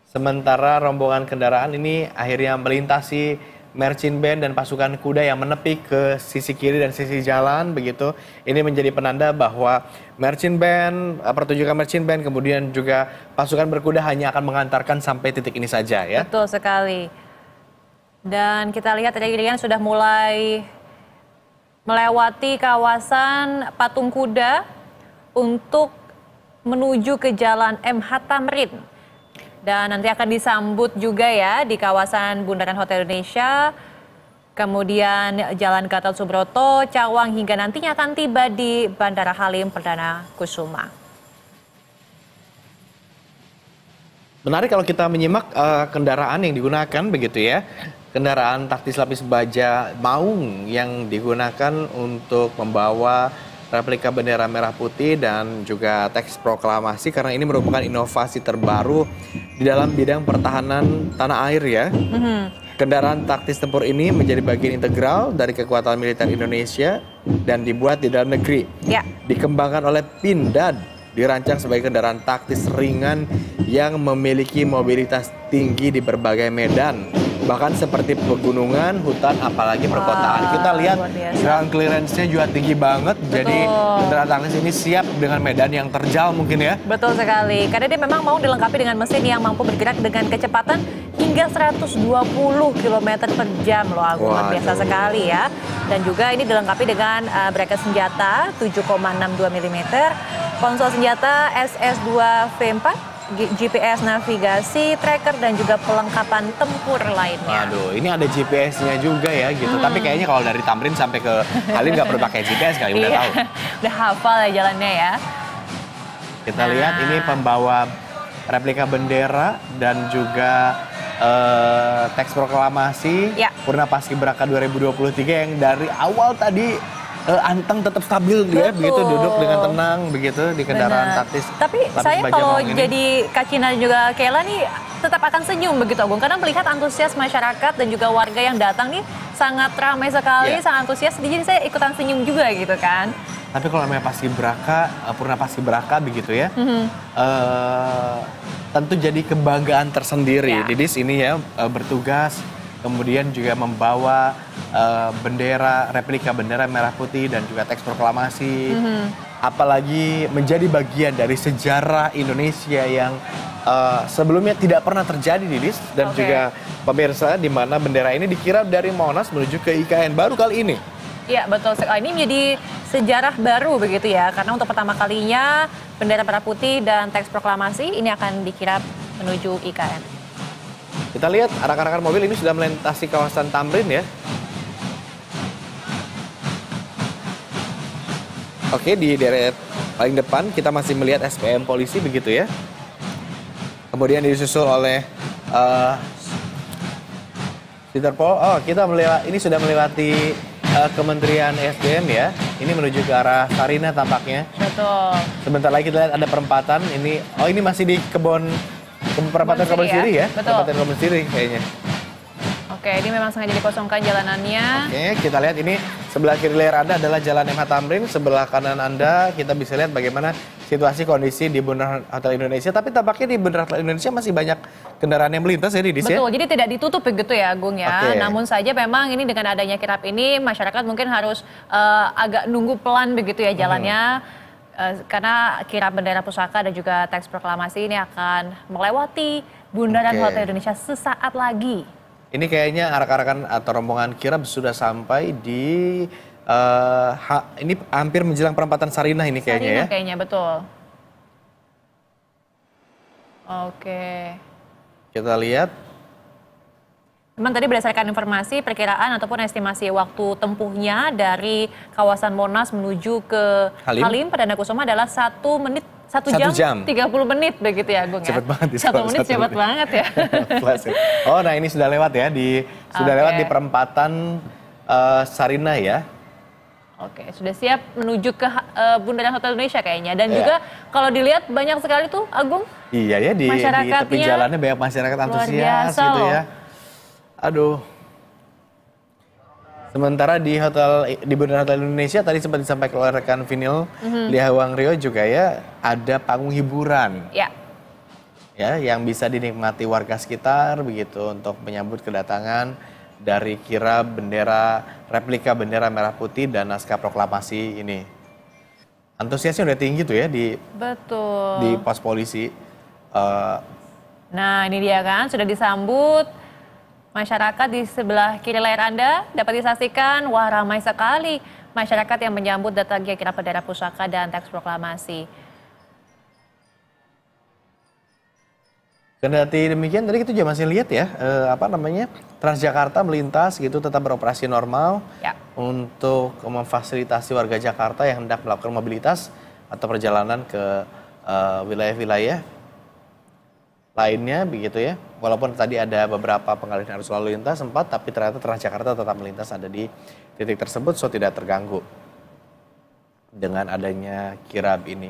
Sementara rombongan kendaraan ini akhirnya melintasi marching band dan pasukan kuda yang menepi ke sisi kiri dan sisi jalan begitu. Ini menjadi penanda bahwa marching band, pertunjukan marching band kemudian juga pasukan berkuda hanya akan mengantarkan sampai titik ini saja ya. Betul sekali. Dan kita lihat iring-iringan sudah mulai melewati kawasan patung kuda untuk menuju ke Jalan MH Tamrin. Dan nanti akan disambut juga ya di kawasan Bundaran Hotel Indonesia, kemudian Jalan Gatot Subroto, Cawang hingga nantinya akan tiba di Bandara Halim Perdana Kusuma. Menarik kalau kita menyimak kendaraan yang digunakan begitu ya. Kendaraan taktis lapis baja Maung yang digunakan untuk membawa replika bendera merah putih dan juga teks proklamasi karena ini merupakan inovasi terbaru di dalam bidang pertahanan tanah air ya. Kendaraan taktis tempur ini menjadi bagian integral dari kekuatan militer Indonesia dan dibuat di dalam negeri. Ya. Dikembangkan oleh Pindad, dirancang sebagai kendaraan taktis ringan yang memiliki mobilitas tinggi di berbagai medan. Bahkan seperti pegunungan, hutan, apalagi perkotaan. Kita lihat ground clearance-nya juga tinggi banget. Betul. Jadi kendaraan taktis ini siap dengan medan yang terjal mungkin ya. Betul sekali. Karena dia memang mau dilengkapi dengan mesin yang mampu bergerak dengan kecepatan hingga 120 km per jam loh, Agung. Luar biasa sekali ya. Dan juga ini dilengkapi dengan bracket senjata 7,62 mm, konsol senjata SS2 V4, GPS navigasi, tracker, dan juga pelengkapan tempur lainnya. Waduh, ini ada GPS-nya juga ya gitu. Tapi kayaknya kalau dari Tamrin sampai ke Halim nggak perlu pakai GPS kali, udah tahu. Udah hafal ya jalannya ya. Kita lihat ini pembawa replika bendera dan juga teks proklamasi Purna Paskibraka 2023 yang dari awal tadi anteng tetap stabil dia begitu, duduk dengan tenang begitu di kendaraan taktis. Tapi saya kalau jadi Kak Cina juga Kela nih tetap akan senyum begitu Agung, karena melihat antusias masyarakat dan juga warga yang datang nih sangat ramai sekali, sangat antusias, jadi saya ikutan senyum juga gitu kan. Tapi kalau namanya Paskibraka, Purna Paskibraka begitu ya, tentu jadi kebanggaan tersendiri. Didis ini ya bertugas, kemudian juga membawa bendera, replika bendera merah putih dan juga teks proklamasi. Apalagi menjadi bagian dari sejarah Indonesia yang sebelumnya tidak pernah terjadi, Didis. Dan juga pemirsa, di mana bendera ini dikirap dari Monas menuju ke IKN baru kali ini. Iya betul, ini menjadi sejarah baru begitu ya, karena untuk pertama kalinya bendera merah putih dan teks proklamasi ini akan dikirap menuju IKN. Kita lihat arak-arakan mobil ini sudah melintasi kawasan Tamrin ya. Oke, di deret paling depan kita masih melihat SPM polisi begitu ya. Kemudian disusul oleh Interpol. Oh, kita ini sudah melewati Kementerian SDM ya. Ini menuju ke arah Sarinah tampaknya. Betul. Sebentar lagi kita lihat ada perempatan. Ini masih di perempatan Kebon Siri ya. Betul. Perempatan Kebon Siri kayaknya. Oke, ini memang sengaja dikosongkan jalanannya. Oke, kita lihat ini sebelah kiri layar Anda adalah Jalan MH Tamrin, sebelah kanan Anda kita bisa lihat bagaimana situasi kondisi di Bundaran Hotel Indonesia. Tapi tampaknya di Bundaran Hotel Indonesia masih banyak kendaraan yang melintas ya, Didis ya? Betul, jadi tidak ditutup begitu ya Agung ya. Namun saja memang ini dengan adanya kirap ini masyarakat mungkin harus agak nunggu pelan begitu ya jalannya. Karena kirap bendera pusaka dan juga teks proklamasi ini akan melewati Bundaran Hotel Indonesia sesaat lagi. Ini kayaknya arak-arakan atau rombongan kirap sudah sampai di ini hampir menjelang perempatan Sarinah ini kayaknya ya. Sarinah kayaknya betul. Oke. Kita lihat. Memang tadi berdasarkan informasi perkiraan ataupun estimasi waktu tempuhnya dari kawasan Monas menuju ke Halim Perdana Kusuma adalah 1 jam 30 menit begitu ya Agung ya. Cepet banget. 1 menit cepet banget ya. Oh, nah ini sudah lewat ya lewat di perempatan Sarinah ya. Oke, sudah siap menuju ke Bundaran Hotel Indonesia kayaknya. Dan juga kalau dilihat banyak sekali tuh Agung. Iya ya, di tepi jalannya banyak masyarakat antusias gitu ya. Aduh. Sementara di Bundaran Hotel Indonesia tadi sempat disampaikan oleh rekan Vinil Lia Hwang Rio juga ya, ada panggung hiburan. Ya, yang bisa dinikmati warga sekitar begitu untuk menyambut kedatangan dari kirap replika bendera merah putih dan naskah proklamasi ini. Antusiasnya udah tinggi tuh ya di pos polisi. Nah, ini dia kan sudah disambut. Masyarakat di sebelah kiri layar Anda dapat disaksikan, wah ramai sekali masyarakat yang menyambut datangnya kirap bendera pusaka dan teks proklamasi. Kendati demikian, tadi kita juga masih lihat ya, Transjakarta melintas gitu tetap beroperasi normal untuk memfasilitasi warga Jakarta yang hendak melakukan mobilitas atau perjalanan ke wilayah-wilayah lainnya begitu ya. Walaupun tadi ada beberapa pengalihan arus lalu lintas sempat, tapi ternyata Transjakarta tetap melintas ada di titik tersebut, so tidak terganggu dengan adanya kirab ini.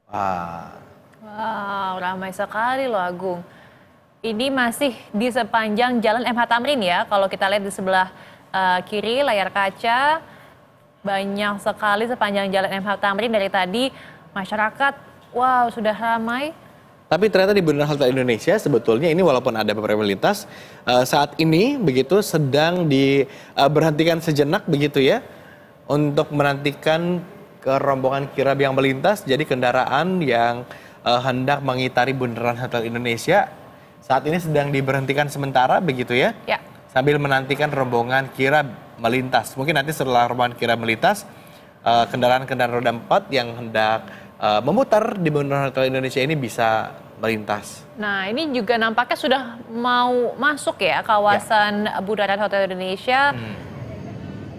Wow, ramai sekali loh Agung. Ini masih di sepanjang Jalan MH Tamrin ya. Kalau kita lihat di sebelah kiri layar kaca, banyak sekali sepanjang Jalan MH Tamrin dari tadi masyarakat. Wow, sudah ramai. Tapi ternyata di Bundaran Hotel Indonesia sebetulnya ini walaupun ada beberapa lintas, saat ini begitu sedang diberhentikan sejenak begitu ya, untuk menantikan rombongan kirab yang melintas. Jadi kendaraan yang hendak mengitari Bundaran Hotel Indonesia saat ini sedang diberhentikan sementara begitu ya. sambil menantikan rombongan kirap melintas. Mungkin nanti setelah rombongan kirap melintas, kendaraan-kendaraan roda 4 yang hendak memutar di Bundaran Hotel Indonesia ini bisa melintas. Nah, ini juga nampaknya sudah mau masuk ya kawasan Bundaran Hotel Indonesia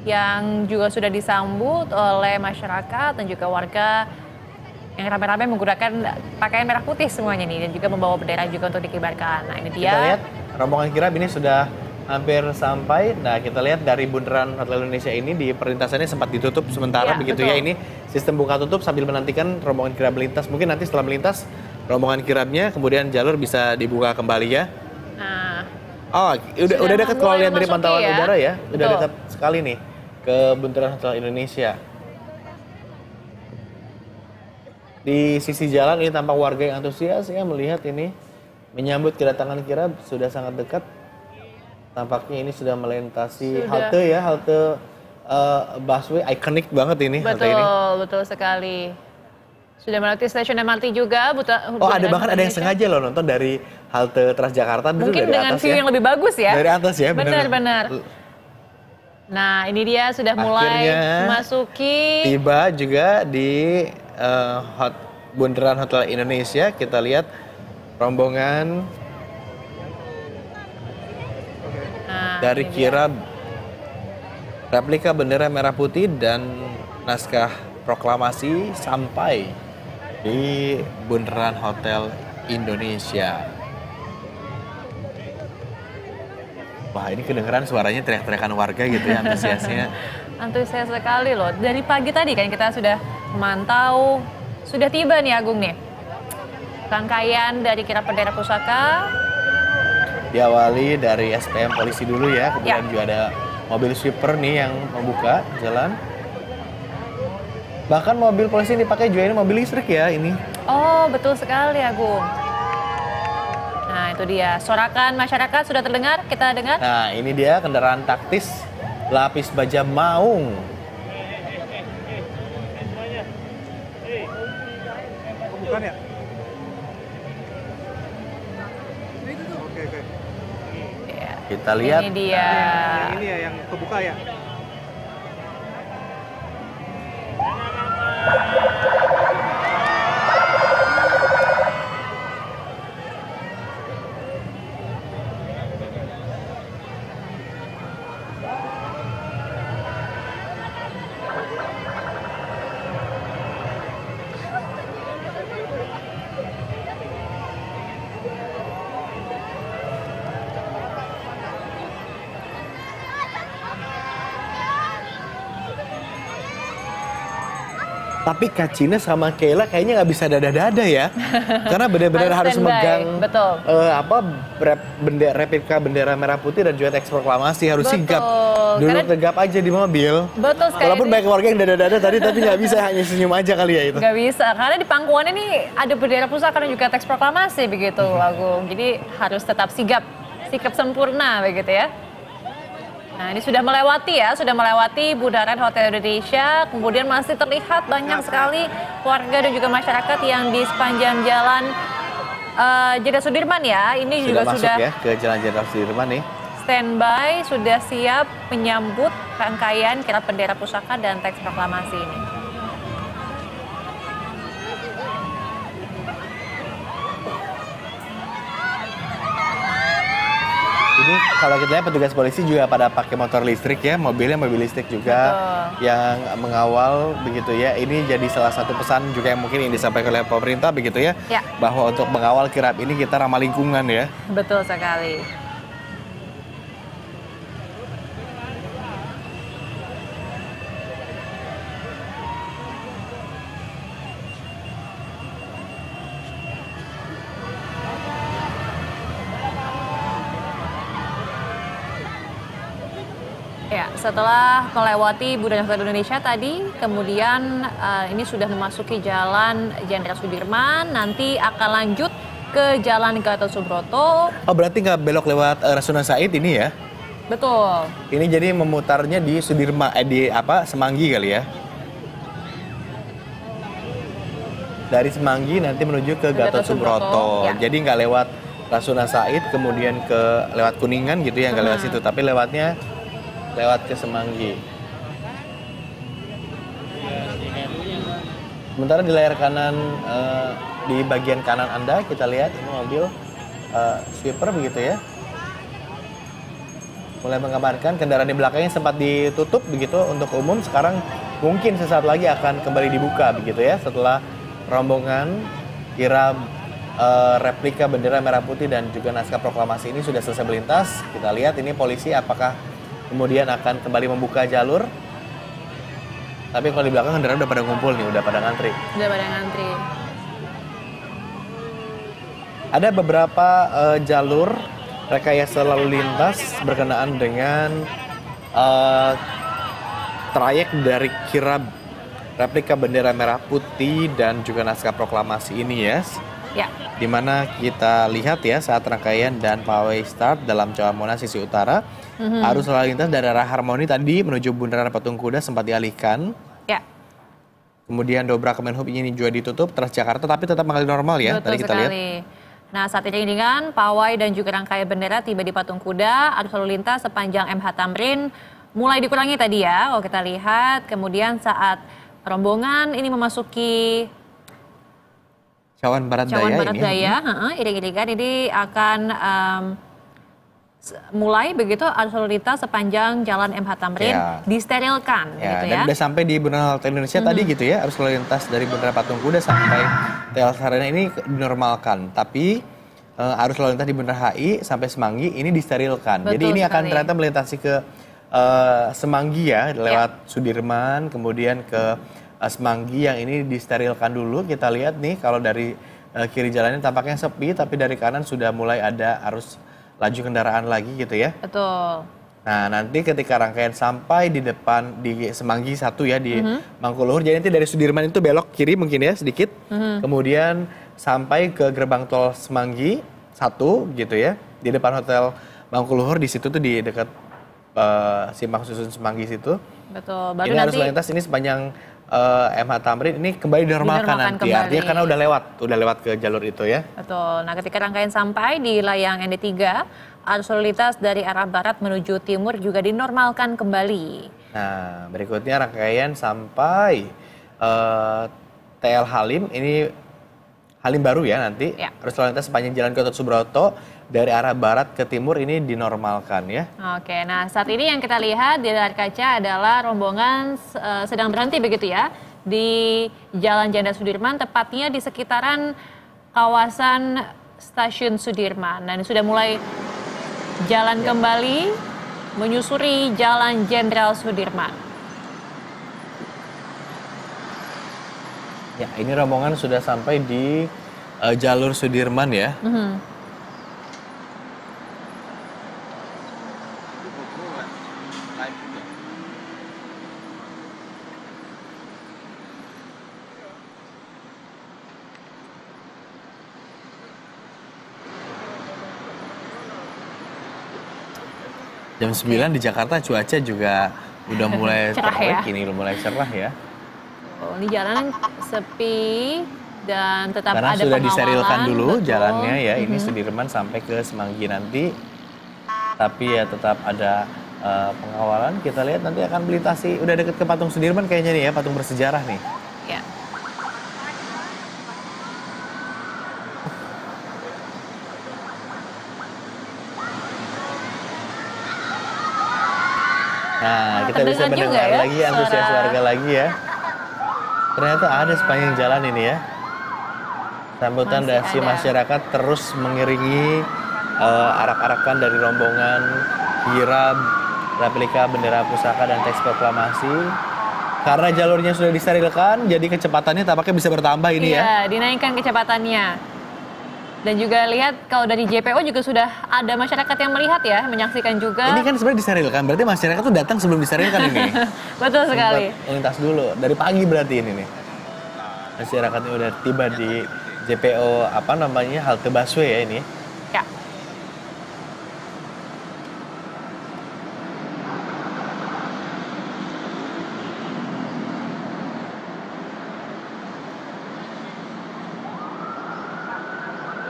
yang juga sudah disambut oleh masyarakat dan juga warga yang ramai-ramai menggunakan pakaian merah putih semuanya nih dan juga membawa bendera juga untuk dikibarkan. Nah, ini dia. Kita lihat rombongan kirap ini sudah hampir sampai. Nah, kita lihat dari Bundaran Hotel Indonesia ini di perlintasannya sempat ditutup sementara begitu ya. Ini sistem buka tutup sambil menantikan rombongan kirap melintas. Mungkin nanti setelah melintas rombongan kirapnya kemudian jalur bisa dibuka kembali ya. Nah, oh, udah dekat kalau lihat dari pantauan udara ya. Betul. Udah dekat sekali nih ke Bundaran Hotel Indonesia. Di sisi jalan ini tampak warga yang antusias ya melihat ini menyambut kedatangan kirap sudah sangat dekat. Tampaknya ini sudah melintasi halte ya, halte busway ikonik banget ini halte ini. Betul sekali. Sudah melewati stasiun MRT juga. Ada yang sengaja loh nonton dari halte Transjakarta dulu mungkin dari dengan atas view ya. yang lebih bagus ya. Dari atas ya, benar. Nah, ini dia sudah mulai memasuki. Tiba juga di Bundaran Hotel Indonesia. Kita lihat rombongan dari kirap replika bendera merah putih dan naskah proklamasi sampai di Bundaran Hotel Indonesia. Wah, ini kedengeran suaranya teriak-teriakan warga gitu ya, antusiasnya. Antusias sekali loh. Dari pagi tadi kan kita sudah memantau, sudah tiba nih Agung nih. Rangkaian dari kirap bendera pusaka. Diawali dari SPM polisi dulu ya, kemudian juga ada mobil sweeper nih yang membuka jalan. Bahkan mobil polisi yang dipakai juga ini mobil listrik ya ini. Oh, betul sekali Agung. Nah, itu dia. Sorakan masyarakat sudah terdengar, kita dengar. Nah, ini dia kendaraan taktis lapis baja Maung. Bukan ya? Oke. Ya, Kita lihat. Ini dia. Ini ya yang kebuka ya? Tapi Kacina sama Kayla kayaknya nggak bisa dada-dada ya, karena benar-benar harus megang replika bendera merah putih dan juga teks proklamasi harus sigap, duduk tegap aja di mobil. Betul sekali. Walaupun banyak warga yang dada-dada tadi, tapi nggak bisa, hanya senyum aja kali ya itu. Nggak bisa, karena di pangkuannya nih ada bendera pusaka dan juga teks proklamasi begitu Agung. Jadi harus tetap sigap sempurna begitu ya. Nah, ini sudah melewati Bundaran Hotel Indonesia, kemudian masih terlihat banyak sekali warga dan juga masyarakat yang di sepanjang jalan Jenderal Sudirman ya. Ini juga sudah masuk ya ke Jalan Jenderal Sudirman nih. Standby, sudah siap menyambut rangkaian kirap bendera pusaka dan teks proklamasi ini. Ini kalau kita lihat petugas polisi juga pada pakai motor listrik ya, mobilnya mobil listrik juga. Betul. Yang mengawal begitu ya. Ini jadi salah satu pesan juga yang mungkin yang disampaikan oleh pemerintah begitu ya, bahwa untuk mengawal kirap ini kita ramah lingkungan ya. Betul sekali. Ya, setelah melewati Bundaran Hotel Indonesia tadi, kemudian ini sudah memasuki Jalan Jenderal Sudirman, nanti akan lanjut ke Jalan Gatot Subroto. Oh, berarti nggak belok lewat Rasuna Said ini ya? Betul. Ini jadi memutarnya di Sudirman, Semanggi kali ya? Dari Semanggi nanti menuju ke Gatot Subroto. Ya. Jadi nggak lewat Rasuna Said, kemudian ke lewat Kuningan gitu ya, nggak lewat situ, tapi lewatnya lewat ke Semanggi. Sementara di layar kanan, di bagian kanan Anda kita lihat ini mobil sweeper begitu ya. Mulai mengamankan kendaraan di belakangnya sempat ditutup begitu untuk umum, sekarang mungkin sesaat lagi akan kembali dibuka begitu ya setelah rombongan kirab replika bendera merah putih dan juga naskah proklamasi ini sudah selesai melintas. Kita lihat ini polisi apakah kemudian akan kembali membuka jalur. Tapi kalau di belakang kendaraan udah pada ngumpul nih, udah pada ngantri. Udah pada ngantri. Ada beberapa jalur rekayasa lalu lintas berkenaan dengan trayek dari kirab replika bendera merah putih dan juga naskah proklamasi ini ya. Ya. Dimana kita lihat ya saat rangkaian dan pawai start dalam Cawang Monas sisi utara, arus lalu lintas dari arah Harmoni tadi menuju Bundaran Patung Kuda sempat dialihkan. Ya. Kemudian dobrak Kemenhub ini juga ditutup, Transjakarta tapi tetap mengalir normal ya. Betul Tadi kita lihat. Nah, saat ini dengan pawai dan juga rangkaian bendera tiba di Patung Kuda, arus lalu lintas sepanjang MH Tamrin mulai dikurangi tadi ya. Kalau kita lihat, kemudian saat rombongan ini memasuki Cawan Barat Daya, iring-iringan ini akan mulai begitu arus lalu lintas sepanjang Jalan MH Tamrin disterilkan gitu ya. Dan udah sampai di Bundaran Hotel Indonesia tadi gitu ya, arus lalu lintas dari Bundaran Patung Kuda sampai TLS Arena ini dinormalkan. Tapi arus lalu lintas di Bundaran HI sampai Semanggi ini disterilkan. Betul Jadi ini akan sekali. ternyata melintasi ke Semanggi ya, lewat Sudirman, kemudian ke Semanggi yang ini disterilkan dulu. Kita lihat nih kalau dari kiri jalannya tampaknya sepi, tapi dari kanan sudah mulai ada arus laju kendaraan lagi gitu ya. Betul. Nah nanti ketika rangkaian sampai di depan di Semanggi 1 ya di Mangkuluhur, jadi nanti dari Sudirman itu belok kiri mungkin ya sedikit, kemudian sampai ke gerbang tol Semanggi 1 gitu ya, di depan hotel Mangkuluhur, di situ tuh di dekat Simpang Susun Semanggi situ. Betul. Baru Ini nanti harus lalu lintas ini sepanjang MH Tamrin ini kembali dinormalkan nanti. kembali. Artinya karena udah lewat ke jalur itu ya. Betul. Nah, ketika rangkaian sampai di layang ND3, arus lalu lintas dari arah barat menuju timur juga dinormalkan kembali. Nah, berikutnya rangkaian sampai TL Halim, ini Halim baru ya nanti. Ya. Arus lalu lintas sepanjang Jalan Gatot Subroto dari arah barat ke timur ini dinormalkan ya. Oke, nah saat ini yang kita lihat di layar kaca adalah rombongan sedang berhenti begitu ya di Jalan Jenderal Sudirman, tepatnya di sekitaran kawasan Stasiun Sudirman. Nah, ini sudah mulai jalan kembali menyusuri Jalan Jenderal Sudirman. Ya, ini rombongan sudah sampai di jalur Sudirman ya. Jam 9 di Jakarta cuaca juga udah mulai Cerah terik, ya? ini udah mulai cerah ya. Oh, ini jalanan sepi dan tetap Karena ada sudah pengawalan. disterilkan dulu betul. jalannya ya, ini Sudirman sampai ke Semanggi nanti. Tapi ya tetap ada pengawalan. Kita lihat nanti akan melintasi, udah deket ke Patung Sudirman kayaknya nih ya, patung bersejarah nih. Ya. Nah, kita bisa terdengar juga mendengar ya lagi antusias suara. warga lagi ya. Ternyata ada sepanjang jalan ini ya. Sambutan Masih dasi ada. masyarakat terus mengiringi arak-arakan dari rombongan kirab, replika bendera pusaka dan teks proklamasi. Karena jalurnya sudah disterilkan, jadi kecepatannya tampaknya bisa bertambah ini ya. Iya, dinaikkan kecepatannya. Dan juga lihat kalau dari JPO juga sudah ada masyarakat yang melihat ya, menyaksikan juga. Ini kan sebenarnya disterilkan, berarti masyarakat tuh datang sebelum disterilkan ini. Betul sekali. Sempat lintas dulu, dari pagi berarti ini nih. Masyarakatnya udah tiba di JPO halte busway ya ini. Ya.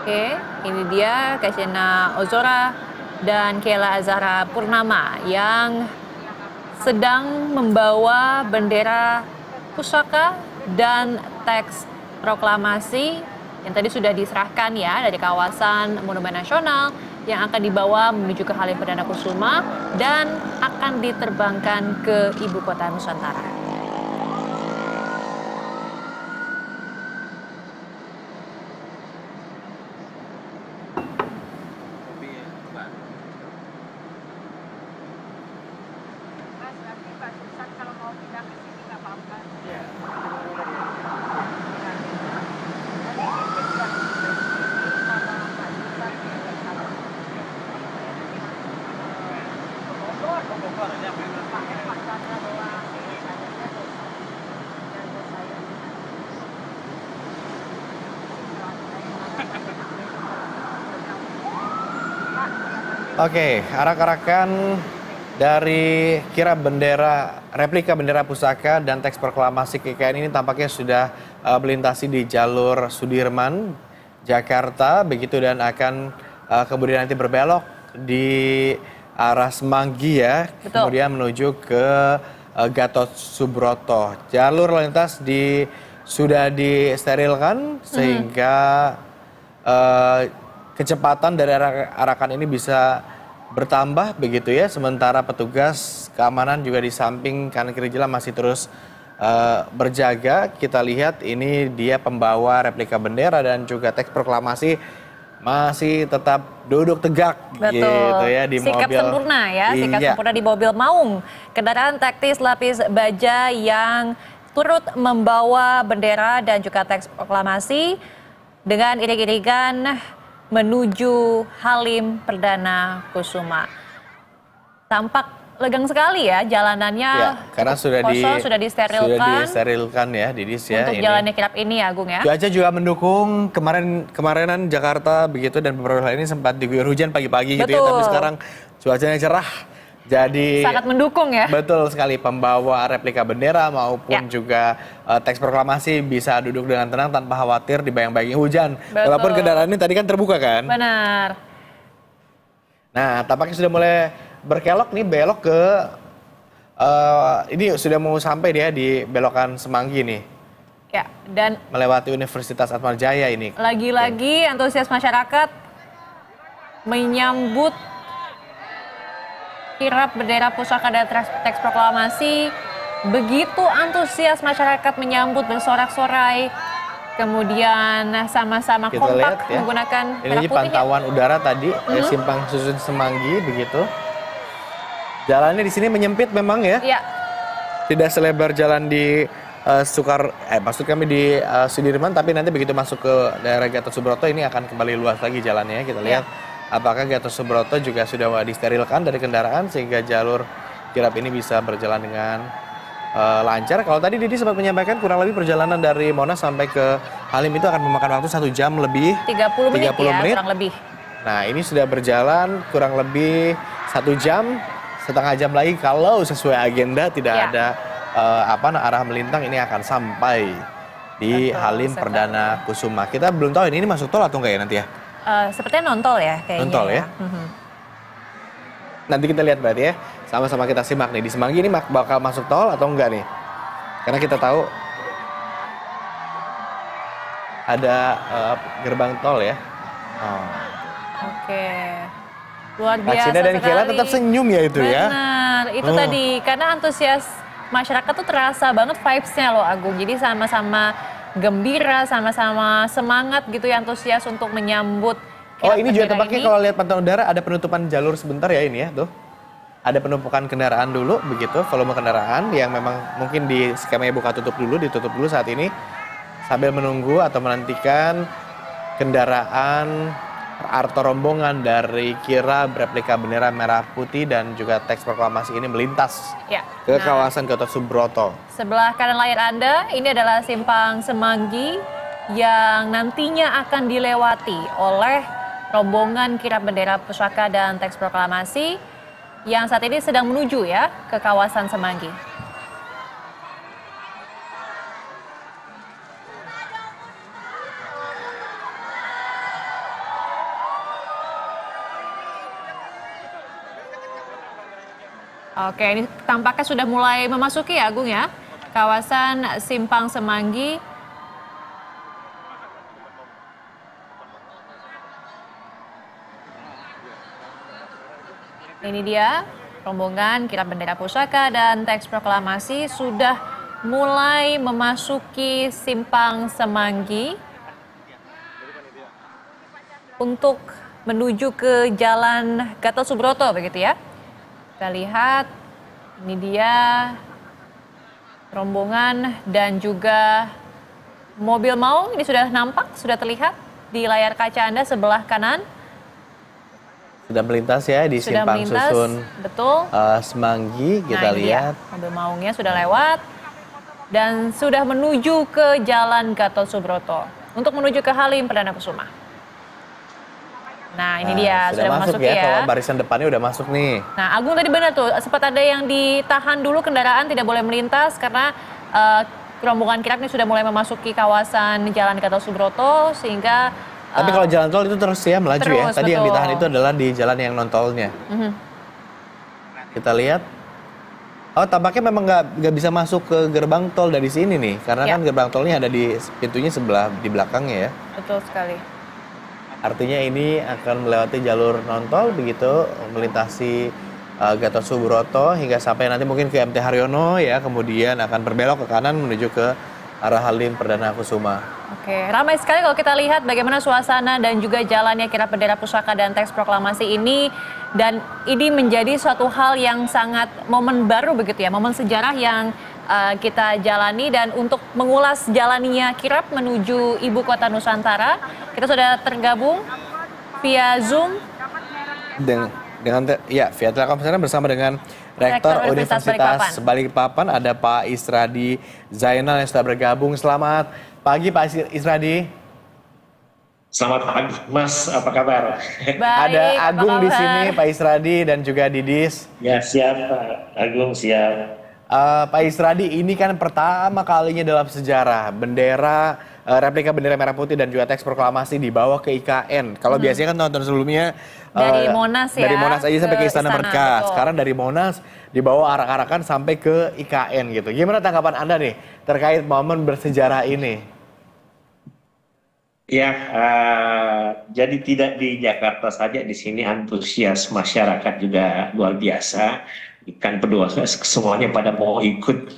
Oke. Ini dia Kasyana Ozora dan Kela Azhara Purnama yang sedang membawa bendera pusaka dan teks proklamasi yang tadi sudah diserahkan ya dari kawasan Monumen Nasional yang akan dibawa menuju ke Halim Perdana Kusuma dan akan diterbangkan ke Ibu Kota Nusantara. Oke, arak-arakan dari kirap bendera, replika bendera pusaka dan teks proklamasi KKN ini tampaknya sudah melintasi di jalur Sudirman, Jakarta, begitu dan akan kemudian nanti berbelok di arah Semanggi ya, Betul. kemudian menuju ke Gatot Subroto. Jalur lalu lintas sudah disterilkan sehingga kecepatan dari arakan ini bisa bertambah begitu ya, sementara petugas keamanan juga di samping kanan kiri jalan masih terus berjaga. Kita lihat ini dia pembawa replika bendera dan juga teks proklamasi masih tetap duduk tegak. Betul. Gitu ya di sikap mobil. sempurna ya, sikap Iya. sempurna di mobil Maung. Kendaraan taktis lapis baja yang turut membawa bendera dan juga teks proklamasi dengan iring-iringan menuju Halim Perdana Kusuma. Tampak legang sekali ya jalanannya. Ya, karena sudah kosong, sudah disterilkan ya, Didis ya. untuk ini. jalannya kirap ini ya, Agung ya. Cuaca juga mendukung, kemarinan Jakarta begitu dan beberapa hari ini sempat diguyur hujan pagi-pagi gitu ya, Betul. tapi sekarang cuacanya cerah. Jadi Sangat mendukung ya. betul sekali, pembawa replika bendera maupun Ya. juga teks proklamasi bisa duduk dengan tenang tanpa khawatir dibayang-bayangi hujan. Betul. Walaupun kendaraan ini tadi kan terbuka kan. Benar. Nah, tampaknya sudah mulai berkelok nih, belok ke ini sudah mau sampai dia di belokan Semanggi nih, Ya, dan melewati Universitas Atmajaya ini. lagi-lagi antusias masyarakat menyambut kirap bendera pusaka dan teks proklamasi. Begitu antusias masyarakat menyambut bersorak-sorai, kemudian sama-sama Kita kompak lihat ya. menggunakan Ini merah putih. pantauan udara tadi simpang susun Semanggi begitu. Jalannya di sini menyempit memang ya. Ya, Tidak selebar jalan di maksud kami di Sudirman, tapi nanti begitu masuk ke daerah Gatot Subroto ini akan kembali luas lagi jalannya. Kita lihat apakah Gatot Subroto juga sudah disterilkan dari kendaraan sehingga jalur kirap ini bisa berjalan dengan lancar. Kalau tadi Didi sempat menyampaikan kurang lebih perjalanan dari Monas sampai ke Halim itu akan memakan waktu 1 jam lebih. 30 menit 30 ya, menit. kurang lebih. Nah, ini sudah berjalan kurang lebih 1 jam, setengah jam lagi kalau sesuai agenda tidak Ya. ada arah melintang ini akan sampai di Betul Halim sekali. Perdana Kusuma. Kita belum tahu ini masuk tol atau enggak ya nanti ya? Sepertinya non-tol ya kayaknya. Non-tol ya? Mhm. Nanti kita lihat berarti ya. Sama-sama kita simak nih di Semanggi ini bakal masuk tol atau enggak nih? Karena kita tahu ada gerbang tol ya. Oh. Oke. Luar biasa Kasyana dan Kela sekali. tetap senyum ya itu ya. Benar, itu tadi karena antusias masyarakat tuh terasa banget vibes-nya loh Agung. Jadi sama-sama gembira, sama-sama semangat gitu ya, antusias untuk menyambut Oh, kirap ini juga bendera tampaknya ini. kalau lihat pantauan udara ada penutupan jalur sebentar ya ini ya, tuh. Ada penumpukan kendaraan dulu begitu, volume kendaraan yang memang mungkin di skemanya buka tutup dulu, ditutup dulu saat ini sambil menunggu atau menantikan kendaraan atau rombongan dari kirap replika bendera merah putih dan juga teks proklamasi ini melintas Ya. ke Nah, kawasan Gatot Subroto. sebelah kanan layar Anda, ini adalah simpang Semanggi yang nantinya akan dilewati oleh rombongan kirap bendera pusaka dan teks proklamasi yang saat ini sedang menuju ya ke kawasan Semanggi. Oke, ini tampaknya sudah mulai memasuki ya, Agung ya, kawasan Simpang Semanggi. Ini dia rombongan kirap bendera pusaka dan teks proklamasi sudah mulai memasuki Simpang Semanggi untuk menuju ke Jalan Gatot Subroto begitu ya. Kita lihat ini dia rombongan dan juga mobil maung ini sudah nampak, sudah terlihat di layar kaca Anda sebelah kanan. Sudah melintas ya di Sudah Simpang melintas, Susun betul. Semanggi, kita Ini dia, lihat. mobil maungnya sudah lewat dan sudah menuju ke Jalan Gatot Subroto untuk menuju ke Halim Perdana Kusuma. Nah ini dia sudah masuk memasuki ya. Kalau barisan depannya udah masuk nih. Nah Agung tadi benar tuh, sempat ada yang ditahan dulu kendaraan tidak boleh melintas karena rombongan kirap ini sudah mulai memasuki kawasan Jalan Gatot Subroto sehingga Tapi kalau jalan tol itu terus ya melaju ya. terus, Tadi yang betul. ditahan itu adalah di jalan yang non tolnya. Kita lihat. Oh tampaknya memang nggak bisa masuk ke gerbang tol dari sini nih, karena Ya. kan gerbang tolnya ada di pintunya sebelah di belakangnya ya. betul sekali. Artinya ini akan melewati jalur non tol begitu, melintasi Gatot Subroto hingga sampai nanti mungkin ke MT Haryono ya, kemudian akan berbelok ke kanan menuju ke arah Halim Perdana Kusuma. Oke, ramai sekali kalau kita lihat bagaimana suasana dan juga jalannya kirap bendera pusaka dan teks proklamasi ini. Dan ini menjadi suatu hal yang sangat momen baru begitu ya, momen sejarah yang kita jalani. Dan untuk mengulas jalannya kirap menuju Ibu Kota Nusantara, kita sudah tergabung via Zoom. Via telekonferensi bersama dengan Rektor Universitas Balikpapan, ada Pak Isradi Zainal yang sudah bergabung. Selamat pagi Pak Isradi. Selamat pagi Mas, apa kabar? Baik, Ada apa Agung di kabar? sini, Pak Isradi dan juga Didis. Ya siap Pak Agung, siap. Pak Isradi, ini kan pertama kalinya dalam sejarah bendera replika bendera merah putih dan juga teks proklamasi dibawa ke IKN. Kalau biasanya kan tahun-tahun sebelumnya Dari Monas ya, dari Monas aja sampai ke Istana Merdeka. betul. Sekarang dari Monas dibawa arak-arakan sampai ke IKN gitu. Gimana tanggapan Anda nih terkait momen bersejarah ini? Ya, jadi tidak di Jakarta saja, di sini antusias masyarakat juga luar biasa. Kan kedua semuanya pada mau ikut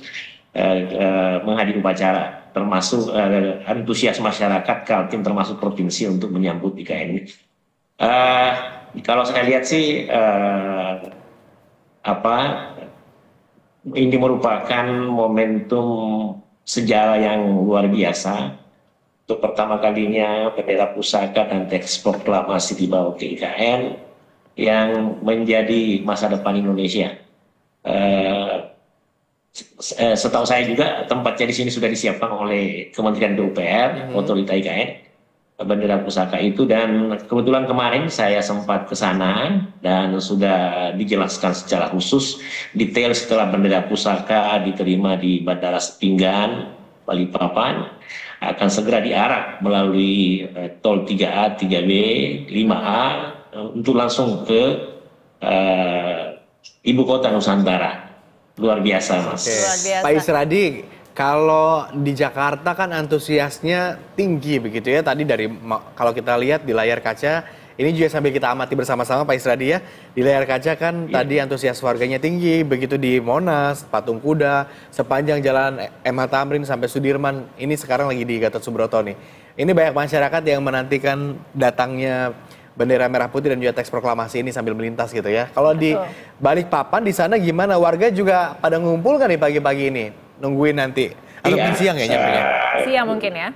menghadiri upacara, termasuk antusias masyarakat Kaltim termasuk provinsi untuk menyambut IKN ini. Kalau saya lihat sih ini merupakan momentum sejarah yang luar biasa. Untuk pertama kalinya bendera pusaka dan teks proklamasi dibawa ke IKN yang menjadi masa depan Indonesia. Setahu saya juga tempatnya di sini sudah disiapkan oleh Kementerian PUPR, Otorita IKN, bendera pusaka itu, dan kebetulan kemarin saya sempat ke sana dan sudah dijelaskan secara khusus detail setelah bendera pusaka diterima di Bandara Sepinggan, Balikpapan, akan segera diarak melalui tol 3A, 3B, 5A untuk langsung ke Ibu Kota Nusantara. Luar biasa, Mas. Luar biasa. Pak Isradi, kalau di Jakarta kan antusiasnya tinggi begitu ya. Tadi kalau kita lihat di layar kaca, ini juga sambil kita amati bersama-sama Pak Isradi ya. Di layar kaca kan tadi antusias warganya tinggi, begitu di Monas, Patung Kuda, sepanjang jalan MH Tamrin sampai Sudirman. Ini sekarang lagi di Gatot Subroto nih. Ini banyak masyarakat yang menantikan datangnya bendera merah putih dan juga teks proklamasi ini sambil melintas gitu ya. Kalau di Balikpapan di sana gimana? Warga juga pada ngumpul kan nih pagi-pagi ini? Nungguin nanti? Atau Iya, siang ya nyampe? Siang mungkin ya.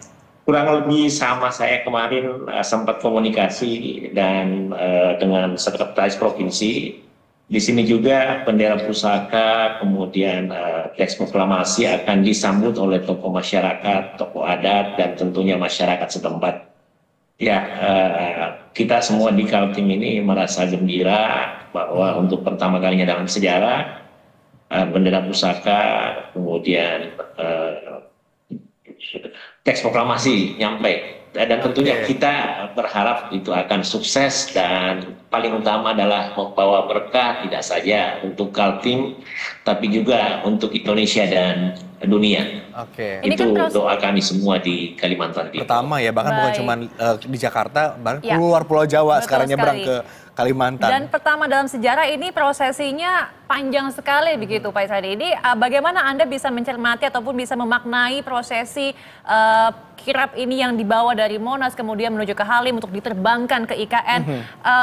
Kurang lebih sama, saya kemarin sempat komunikasi dan dengan sekretaris provinsi. Di sini juga bendera pusaka, kemudian teks proklamasi akan disambut oleh tokoh masyarakat, tokoh adat, dan tentunya masyarakat setempat. Ya, kita semua di Kaltim ini merasa gembira bahwa untuk pertama kalinya dalam sejarah bendera pusaka, kemudian teks proklamasi nyampe Dan tentunya kita berharap itu akan sukses dan paling utama adalah membawa berkah tidak saja untuk Kaltim tapi juga untuk Indonesia dan dunia. Oke. Ini Itu kan doa kami semua di Kalimantan Timur. Pertama ya, bahkan bukan Baik. cuma di Jakarta, bahkan Ya. keluar Pulau Jawa Betul sekarang nyebrang sekali. ke Kalimantan. Dan pertama dalam sejarah ini prosesinya panjang sekali begitu Pak Isradi. Ini bagaimana Anda bisa mencermati ataupun bisa memaknai prosesi kirap ini yang dibawa dari Monas kemudian menuju ke Halim untuk diterbangkan ke IKN.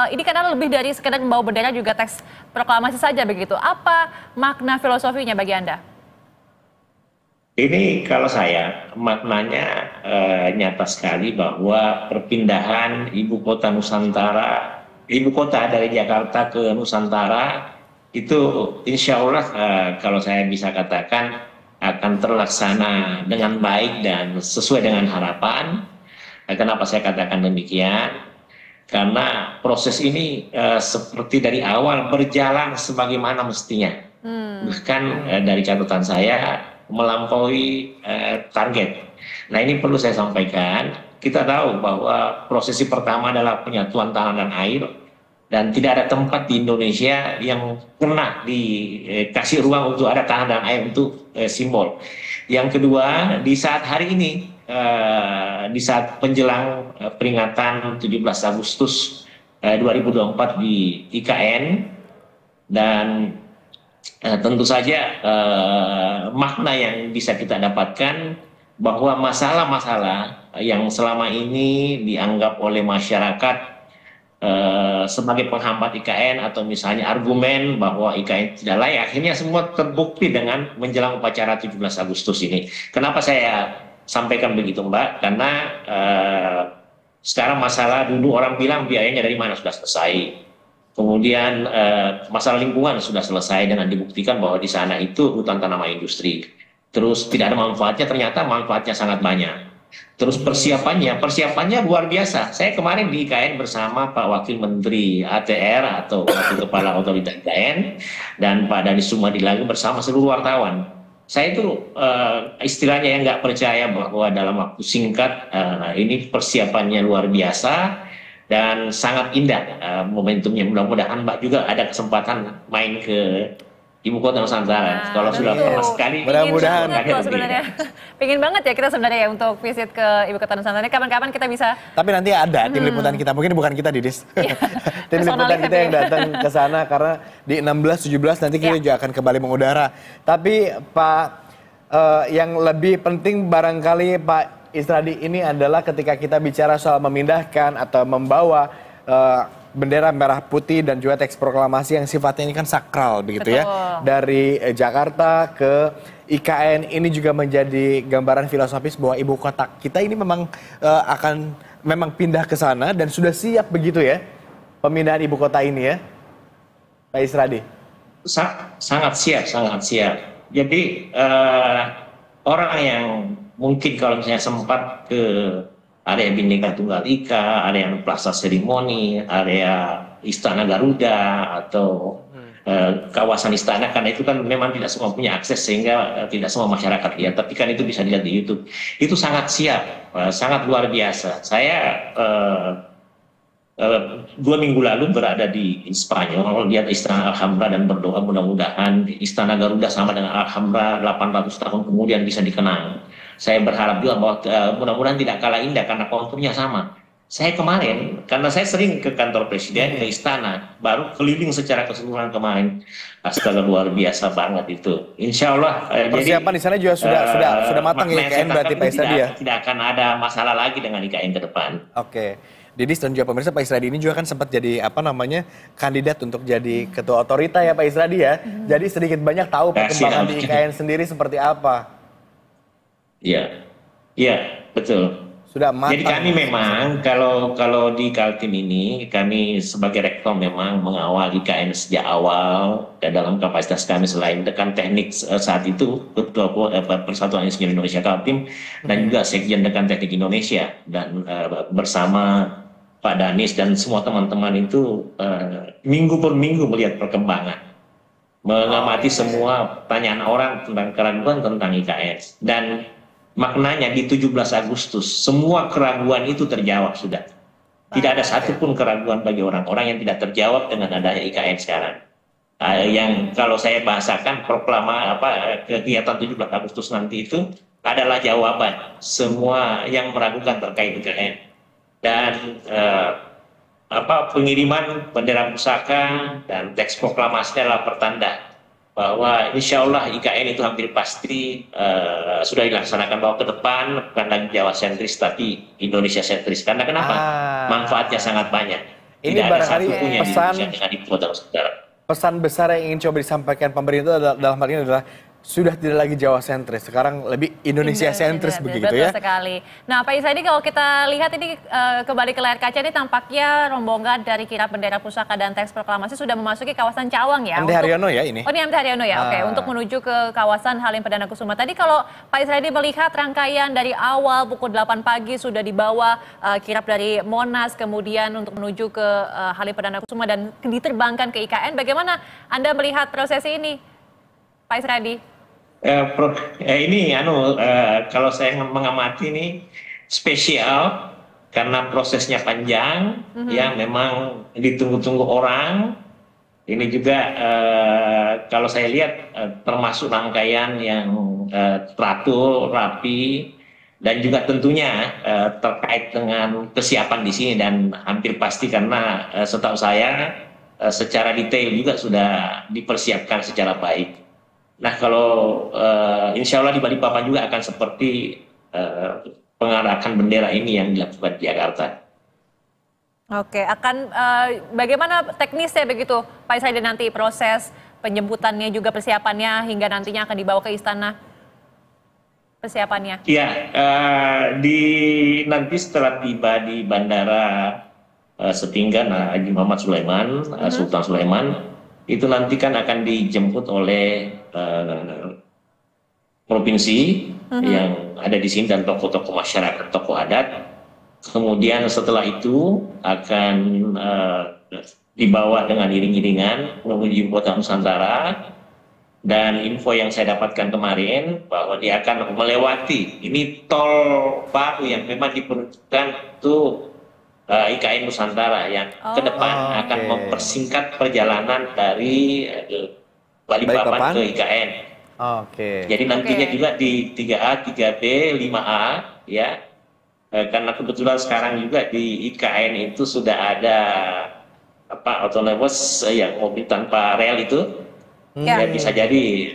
Ini karena lebih dari sekedar membawa bendera, juga teks proklamasi saja begitu. Apa makna filosofinya bagi Anda? Ini kalau saya maknanya nyata sekali bahwa perpindahan ibu kota Nusantara, ibu kota dari Jakarta ke Nusantara itu insya Allah kalau saya bisa katakan akan terlaksana dengan baik dan sesuai dengan harapan. Kenapa saya katakan demikian? Karena proses ini seperti dari awal berjalan sebagaimana mestinya. Bahkan dari catatan saya melampaui target. Nah ini perlu saya sampaikan, kita tahu bahwa prosesi pertama adalah penyatuan tanah dan air, dan tidak ada tempat di Indonesia yang pernah dikasih ruang untuk ada tanah dan air untuk simbol. Yang kedua, di saat hari ini, di saat menjelang peringatan 17 Agustus 2024 di IKN, dan tentu saja makna yang bisa kita dapatkan bahwa masalah-masalah yang selama ini dianggap oleh masyarakat sebagai penghambat IKN atau misalnya argumen bahwa IKN tidak layak, akhirnya semua terbukti dengan menjelang upacara 17 Agustus ini. Kenapa saya sampaikan begitu Mbak? Karena sekarang masalah dulu orang bilang biayanya dari mana sudah selesai. Kemudian masalah lingkungan sudah selesai dengan dibuktikan bahwa di sana itu hutan tanaman industri. Terus tidak ada manfaatnya, ternyata manfaatnya sangat banyak. Terus persiapannya luar biasa. Saya kemarin di IKN bersama Pak Wakil Menteri ATR atau Wakil Kepala Otoritas IKN dan Pak Danis Sumadilaga bersama seluruh wartawan. Saya itu istilahnya yang nggak percaya bahwa dalam waktu singkat ini persiapannya luar biasa. Dan sangat indah momentumnya. Mudah-mudahan Mbak juga ada kesempatan main ke Ibu Kota Nusantara. Kalau sudah pernah sekali, mudah-mudahan. Sebenarnya pengen banget ya kita sebenarnya untuk visit ke Ibu Kota Nusantara. Kapan-kapan kita bisa. Tapi nanti ada tim liputan kita, mungkin bukan kita Didis. Tim liputan kita yang datang ke sana karena di 16-17 nanti kita juga akan kembali mengudara. Tapi Pak, yang lebih penting barangkali Pak Isradi ini adalah ketika kita bicara soal memindahkan atau membawa bendera merah putih dan juga teks proklamasi yang sifatnya ini kan sakral begitu. Betul. Ya. Dari Jakarta ke IKN ini juga menjadi gambaran filosofis bahwa ibu kota kita ini memang akan pindah ke sana dan sudah siap begitu ya pemindahan ibu kota ini ya Pak Isradi. Sangat siap. Jadi orang yang mungkin kalau misalnya sempat ke area Bhinneka Tunggal Ika, area yang Plaza Seremoni, area Istana Garuda atau kawasan istana, karena itu kan memang tidak semua punya akses sehingga tidak semua masyarakat lihat, tapi kan itu bisa dilihat di YouTube. Itu sangat siap, sangat luar biasa. Saya 2 minggu lalu berada di Spanyol, lihat Istana Alhambra dan berdoa mudah-mudahan Istana Garuda sama dengan Alhambra 800 tahun kemudian bisa dikenang. Saya berharap juga bahwa mudah-mudahan tidak kalah indah karena konturnya sama. Saya kemarin, karena saya sering ke kantor presiden, ke istana, baru keliling secara keseluruhan kemarin. Astaga, luar biasa banget itu. Insya Allah. Persiapan di sana juga sudah matang ya IKN berarti Pak Isradi ya? Tidak akan ada masalah lagi dengan IKN ke depan. Oke. Didis dan juga pemirsa, Pak Isradi ini juga kan sempat jadi kandidat untuk jadi ketua otorita ya Pak Isradi ya. Jadi sedikit banyak tahu perkembangan di IKN sendiri seperti apa. Iya, betul. Sudah matang. Jadi kami memang kalau di Kaltim ini kami sebagai rektor memang mengawal IKN sejak awal dan dalam kapasitas kami selain dekan teknik saat itu Ketua Persatuan Insinyur Indonesia Kaltim dan juga Sekjen Dekan Teknik Indonesia dan bersama Pak Danis dan semua teman-teman itu minggu per minggu melihat perkembangan, mengamati semua pertanyaan orang tentang keraguan tentang IKN dan maknanya di 17 Agustus semua keraguan itu terjawab sudah. Tidak ada satupun keraguan bagi orang-orang yang tidak terjawab dengan adanya IKN sekarang. Yang kalau saya bahasakan kegiatan 17 Agustus nanti itu adalah jawaban semua yang meragukan terkait IKN. Dan pengiriman bendera pusaka dan teks proklamasi adalah pertanda bahwa insya Allah IKN itu hampir pasti sudah dilaksanakan, bahwa ke depan bukan lagi Jawa sentris tapi Indonesia sentris. Karena kenapa? Manfaatnya sangat banyak. Ini Tidak ada barangkali satupun yang pesan Indonesia dengan ibu kota Nusantara. Pesan besar yang ingin coba disampaikan pemerintah dalam hal ini adalah sudah tidak lagi Jawa sentris, sekarang lebih Indonesia sentris begitu betul ya. Betul sekali. Nah Pak Isadi, kalau kita lihat ini kembali ke layar kaca ini tampaknya rombongan dari kirap bendera pusaka dan teks proklamasi sudah memasuki kawasan Cawang ya. MT Haryono ya ini? Oh ini MT Haryono ya, oke. Untuk menuju ke kawasan Halim Perdana Kusuma. Tadi kalau Pak Isadi melihat rangkaian dari awal pukul 8 pagi sudah dibawa kirap dari Monas, kemudian untuk menuju ke Halim Perdana Kusuma dan diterbangkan ke IKN. Bagaimana Anda melihat prosesi ini, Pak Isadi? Kalau saya mengamati ini spesial karena prosesnya panjang, ya memang ditunggu-tunggu orang. Ini juga kalau saya lihat termasuk rangkaian yang teratur, rapi, dan juga tentunya terkait dengan kesiapan di sini, dan hampir pasti karena setahu saya secara detail juga sudah dipersiapkan secara baik. Nah kalau insya Allah di Balikpapan juga akan seperti pengarahan bendera ini yang dilakukan di Jakarta. Oke, akan bagaimana teknisnya begitu Pak Isadi nanti proses penjemputannya juga persiapannya hingga nantinya akan dibawa ke istana persiapannya? Iya, nanti setelah tiba di Bandara Sepinggan Haji Muhammad Sulaiman, Sultan Sulaiman, itu nanti kan akan dijemput oleh provinsi yang ada di sini dan tokoh-tokoh masyarakat, tokoh adat. Kemudian setelah itu akan dibawa dengan iring-iringan menuju ibu kota Nusantara. Dan info yang saya dapatkan kemarin bahwa dia akan melewati ini tol baru yang memang diperuntukkan untuk IKN Nusantara yang ke depan akan mempersingkat perjalanan dari Balikpapan ke IKN. Jadi nantinya juga di 3A, 3B, 5A ya. Karena kebetulan sekarang juga di IKN itu sudah ada autonomous yang mobil tanpa rel itu. Ya bisa jadi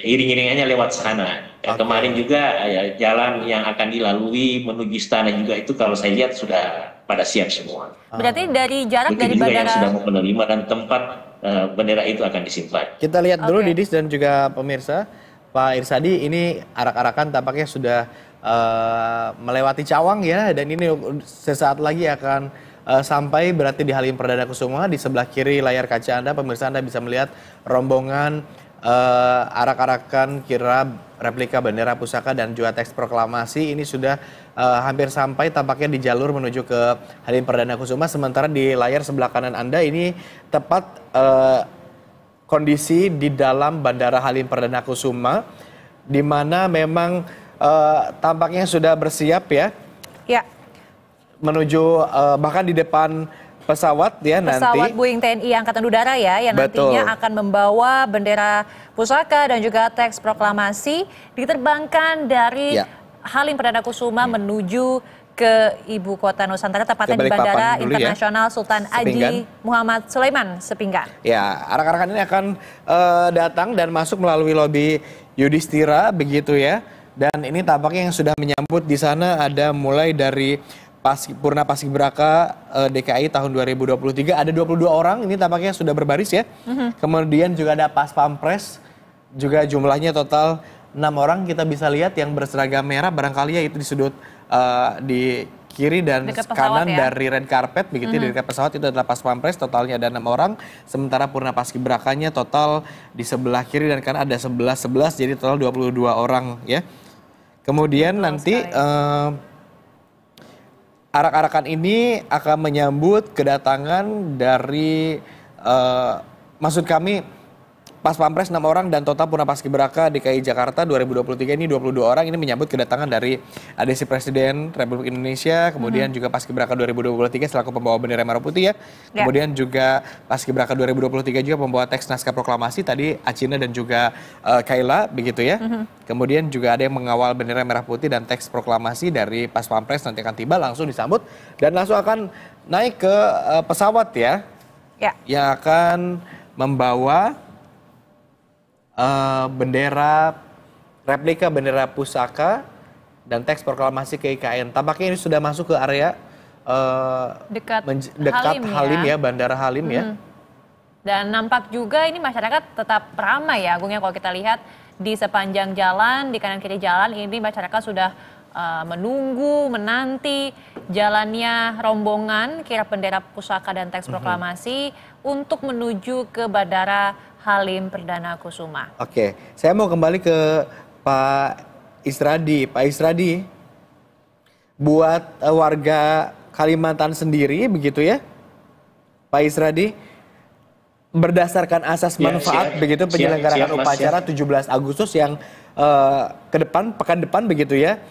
iring-iringannya lewat sana. Kemarin juga jalan yang akan dilalui menuju istana juga itu kalau saya lihat sudah pada siap semua. Berarti dari jarak mungkin dari juga bandara yang sudah mau menerima dan tempat bendera itu akan disimpan. Kita lihat dulu Didis dan juga pemirsa, Pak Irsadi ini arak-arakan tampaknya sudah melewati Cawang ya, dan ini sesaat lagi akan sampai berarti di Halim Perdana Kusuma. Di sebelah kiri layar kaca Anda, pemirsa, Anda bisa melihat rombongan arak-arakan kirap replika bendera pusaka dan juga teks proklamasi ini sudah hampir sampai tampaknya di jalur menuju ke Halim Perdana Kusuma. Sementara di layar sebelah kanan Anda ini tepat kondisi di dalam Bandara Halim Perdana Kusuma, di mana memang tampaknya sudah bersiap ya. Ya. Menuju bahkan di depan pesawat ya nanti. Pesawat Boeing TNI Angkatan Udara ya yang nantinya akan membawa bendera pusaka dan juga teks proklamasi diterbangkan dari Halim Perdana Kusuma menuju ke ibu kota Nusantara, tepatnya di Bandara Internasional Sultan Haji Muhammad Sulaiman Sepinggan. Ya, arak-arakan ini akan datang dan masuk melalui lobi Yudhistira begitu ya. Dan ini tampaknya yang sudah menyambut di sana ada mulai dari Purna Paskibraka DKI tahun 2023 ada 22 orang, ini tampaknya sudah berbaris ya. Kemudian juga ada Pas Pampres, juga jumlahnya total 6 orang, kita bisa lihat yang berseragam merah barangkali ya itu di sudut di kiri dan kanan dari red carpet begitu di dekat pesawat itu adalah Pas Pampres, totalnya ada 6 orang. Sementara Purna Paskibrakanya total di sebelah kiri dan kanan ada 11 jadi total 22 orang ya. Kemudian nanti arak-arakan ini akan menyambut kedatangan dari maksud kami Pas Pampres 6 orang dan total Purna Paskibraka DKI Jakarta 2023 ini 22 orang ini menyambut kedatangan dari adesi Presiden Republik Indonesia, kemudian juga Paskibraka 2023 selaku pembawa bendera merah putih ya. Kemudian juga Paskibraka 2023 juga pembawa teks naskah proklamasi tadi Acina dan juga Kaila begitu ya. Kemudian juga ada yang mengawal bendera merah putih dan teks proklamasi dari Pas Pampres nanti akan tiba langsung disambut dan langsung akan naik ke pesawat ya. Yang akan membawa bendera replika bendera pusaka dan teks proklamasi ke IKN. Tampaknya ini sudah masuk ke area dekat Halim ya, Bandara Halim ya. Dan nampak juga ini masyarakat tetap ramai ya, Agung ya, kalau kita lihat di sepanjang jalan, di kanan kiri jalan ini masyarakat sudah menunggu, menanti jalannya rombongan kirap bendera pusaka dan teks proklamasi untuk menuju ke Bandara Halim Perdana Kusuma. Oke, saya mau kembali ke Pak Isradi. Pak Isradi, buat warga Kalimantan sendiri begitu ya, Pak Isradi, berdasarkan asas manfaat begitu penyelenggaraan upacara 17 Agustus yang pekan depan begitu ya,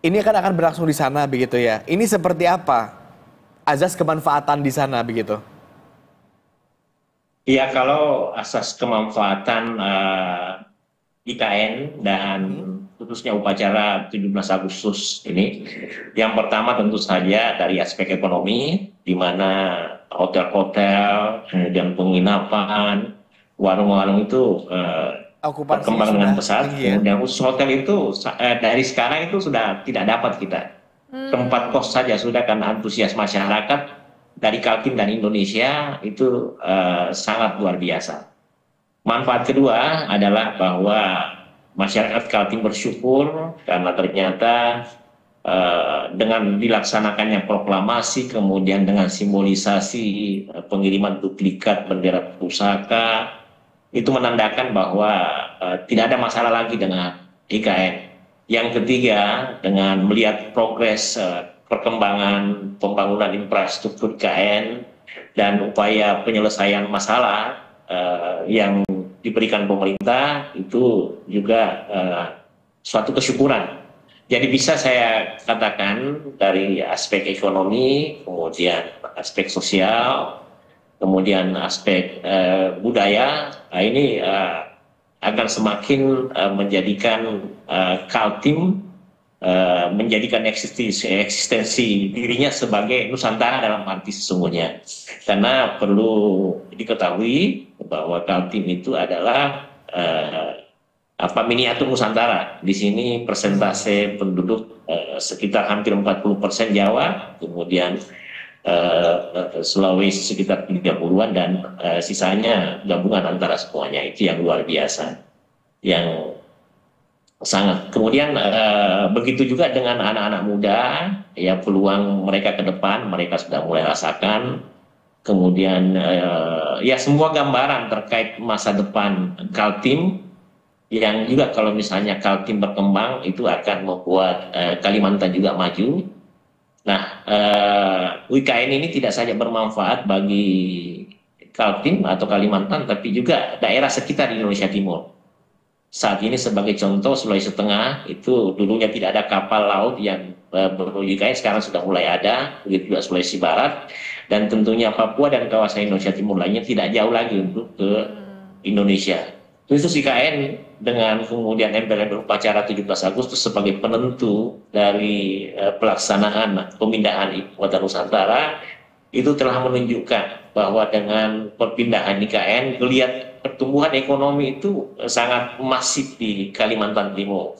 ini akan berlangsung di sana begitu ya. Ini seperti apa azas kemanfaatan di sana begitu? Ya, kalau asas kemanfaatan IKN dan khususnya upacara 17 Agustus ini, yang pertama tentu saja dari aspek ekonomi, di mana hotel-hotel, kemudian penginapan, warung-warung itu berkembang dengan pesat. Kemudian khusus hotel itu dari sekarang itu sudah tidak dapat kita. Tempat kos saja sudah, karena antusias masyarakat dari Kaltim dan Indonesia itu sangat luar biasa. Manfaat kedua adalah bahwa masyarakat Kaltim bersyukur karena ternyata dengan dilaksanakannya proklamasi, kemudian dengan simbolisasi pengiriman duplikat bendera pusaka, itu menandakan bahwa tidak ada masalah lagi dengan IKN. Yang ketiga, dengan melihat progres perkembangan pembangunan infrastruktur IKN dan upaya penyelesaian masalah yang diberikan pemerintah, itu juga suatu kesyukuran. Jadi bisa saya katakan dari aspek ekonomi, kemudian aspek sosial, kemudian aspek budaya, ini akan semakin menjadikan Kaltim menjadikan eksistensi dirinya sebagai Nusantara dalam arti sesungguhnya. Karena perlu diketahui bahwa Kaltim itu adalah miniatur Nusantara. Di sini persentase penduduk sekitar hampir 40% Jawa, kemudian Sulawesi sekitar 30-an, dan sisanya gabungan antara semuanya. Itu yang luar biasa, yang sangat. Kemudian begitu juga dengan anak-anak muda, ya, peluang mereka ke depan mereka sudah mulai rasakan. Kemudian ya, semua gambaran terkait masa depan Kaltim, yang juga kalau misalnya Kaltim berkembang itu akan membuat Kalimantan juga maju. Nah, IKN ini tidak saja bermanfaat bagi Kaltim atau Kalimantan, tapi juga daerah sekitar di Indonesia Timur. Saat ini sebagai contoh, Sulawesi Tengah itu dulunya tidak ada kapal laut yang menuju IKN, sekarang sudah mulai ada, begitu juga Sulawesi Barat, dan tentunya Papua dan kawasan Indonesia Timur lainnya tidak jauh lagi untuk ke Indonesia. Khusus IKN dengan kemudian embel-embel upacara 17 Agustus sebagai penentu dari pelaksanaan pemindahan ibu kota Nusantara, itu telah menunjukkan bahwa dengan perpindahan IKN, kelihatan pertumbuhan ekonomi itu sangat masif di Kalimantan Timur.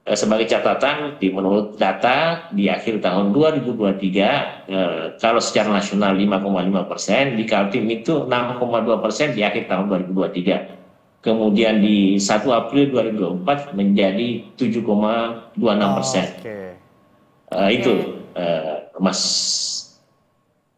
Sebagai catatan, menurut data di akhir tahun 2023, kalau secara nasional 5,5%, di Kaltim itu 6,2% di akhir tahun 2023. Kemudian di 1 April 2024 menjadi 7,26%. Itu, Mas.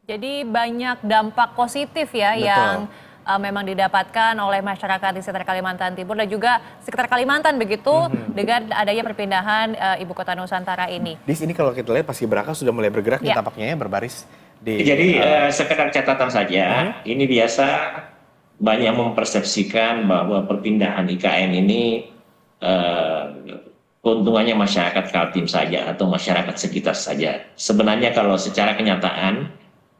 Jadi banyak dampak positif ya. Betul. Yang memang didapatkan oleh masyarakat di sekitar Kalimantan Timur dan juga sekitar Kalimantan begitu dengan adanya perpindahan ibu kota Nusantara ini. Di sini kalau kita lihat Paskibraka sudah mulai bergerak nih, tampaknya ya, berbaris. Jadi sekedar catatan saja, ini biasa banyak mempersepsikan bahwa perpindahan IKN ini eh, keuntungannya masyarakat Kaltim saja atau masyarakat sekitar saja. Sebenarnya kalau secara kenyataan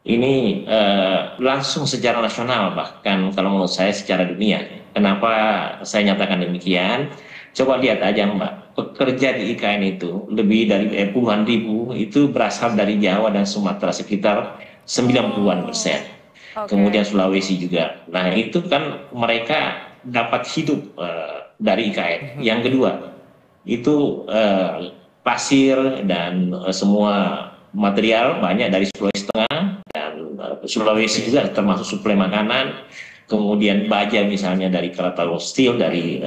ini langsung secara nasional, bahkan kalau menurut saya secara dunia. Kenapa saya nyatakan demikian? Coba lihat aja Mbak, pekerja di IKN itu lebih dari puluhan ribu itu berasal dari Jawa dan Sumatera sekitar 90-an%. Oke. Kemudian Sulawesi juga. Nah itu kan mereka dapat hidup dari IKN. Yang kedua itu pasir dan semua material banyak dari Sulawesi Tengah dan Sulawesi juga termasuk suplai makanan. Kemudian baja misalnya dari Krakatau Steel dari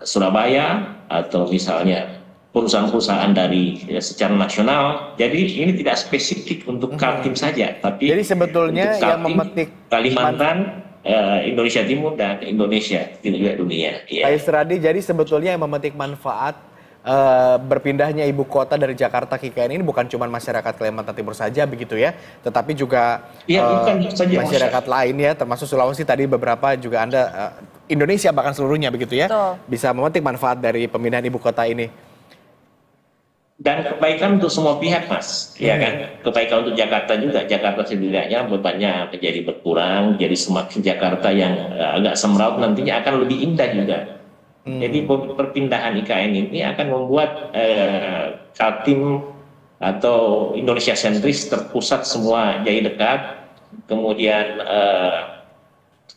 Surabaya atau misalnya perusahaan-perusahaan dari secara nasional. Jadi ini tidak spesifik untuk Kaltim saja, tapi Jadi sebetulnya untuk yang Kaltim, memetik Kalimantan, Indonesia Timur dan Indonesia juga dunia. Pak Ya. Isradi, jadi sebetulnya yang memetik manfaat berpindahnya ibu kota dari Jakarta ke IKN ini bukan cuma masyarakat Kalimantan Timur saja begitu ya, tetapi juga Ya, bukan saja masyarakat lain ya, termasuk Sulawesi tadi beberapa juga Anda Indonesia bahkan seluruhnya begitu ya, Betul. bisa memetik manfaat dari pemindahan ibu kota ini. Dan kebaikan untuk semua pihak, Mas. Ya kan? Kebaikan untuk Jakarta juga. Jakarta setidaknya bebannya menjadi berkurang, jadi semakin Jakarta yang agak semraut nantinya akan lebih indah juga. Jadi perpindahan IKN ini akan membuat Kaltim atau Indonesia sentris terpusat semua jadi dekat. Kemudian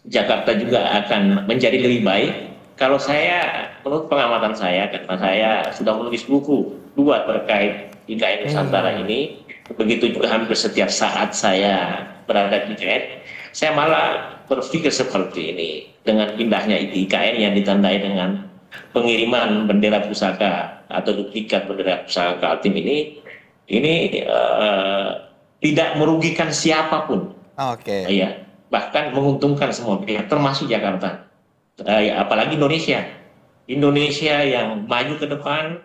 Jakarta juga akan menjadi lebih baik. Kalau saya, menurut pengamatan saya, karena saya sudah menulis buku 2 terkait IKN Nusantara ini, begitu juga hampir setiap saat saya berada di IKN, saya malah berpikir seperti ini. Dengan pindahnya IKN yang ditandai dengan pengiriman bendera pusaka atau duplikat bendera pusaka Kaltim ini tidak merugikan siapapun. Oke. Ya, bahkan menguntungkan semua pihak, termasuk Jakarta. Apalagi Indonesia. Indonesia yang maju ke depan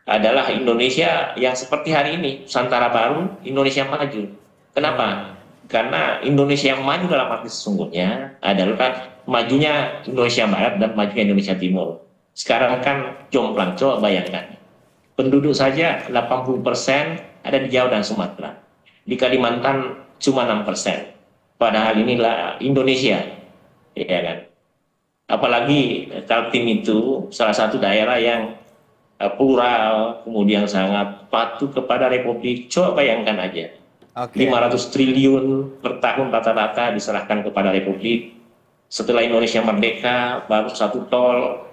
adalah Indonesia yang seperti hari ini, Nusantara baru, Indonesia maju. Kenapa? Karena Indonesia yang maju dalam arti sesungguhnya adalah majunya Indonesia Barat dan majunya Indonesia Timur. Sekarang kan jomplang, coba bayangkan. Penduduk saja 80% ada di Jawa dan Sumatera. Di Kalimantan cuma 6%. Padahal inilah Indonesia, ya kan? Apalagi Kaltim itu salah satu daerah yang plural, kemudian sangat patuh kepada Republik. Coba bayangkan aja, Oke. 500 triliun per tahun rata-rata diserahkan kepada Republik. Setelah Indonesia merdeka, baru 1 tol.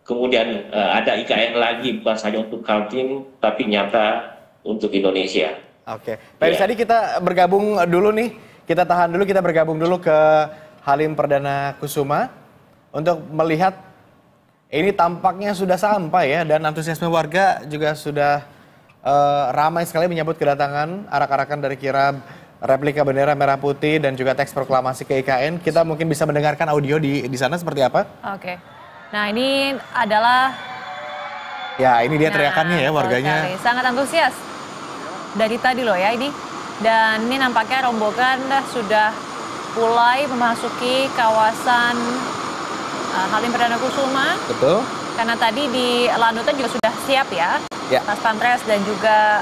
Kemudian ada IKN lagi, bukan saja untuk Kaltim, tapi nyata untuk Indonesia. Oke, Pak Isradi, kita bergabung dulu nih, kita tahan dulu, kita bergabung dulu ke Halim Perdana Kusuma untuk melihat ini tampaknya sudah sampai ya, dan antusiasme warga juga sudah ramai sekali menyambut kedatangan arak-arakan dari kirab replika bendera merah putih dan juga teks proklamasi ke IKN. Kita mungkin bisa mendengarkan audio di sana seperti apa? Oke. Nah, ini adalah Ya, ini dia teriakannya ya betul warganya. sekali. Sangat antusias dari tadi loh ya ini. Dan ini nampaknya rombongan sudah mulai memasuki kawasan Halim Perdana Kusuma. Betul. Karena tadi di Landutan juga sudah siap ya. Ya. Pas Pampres dan juga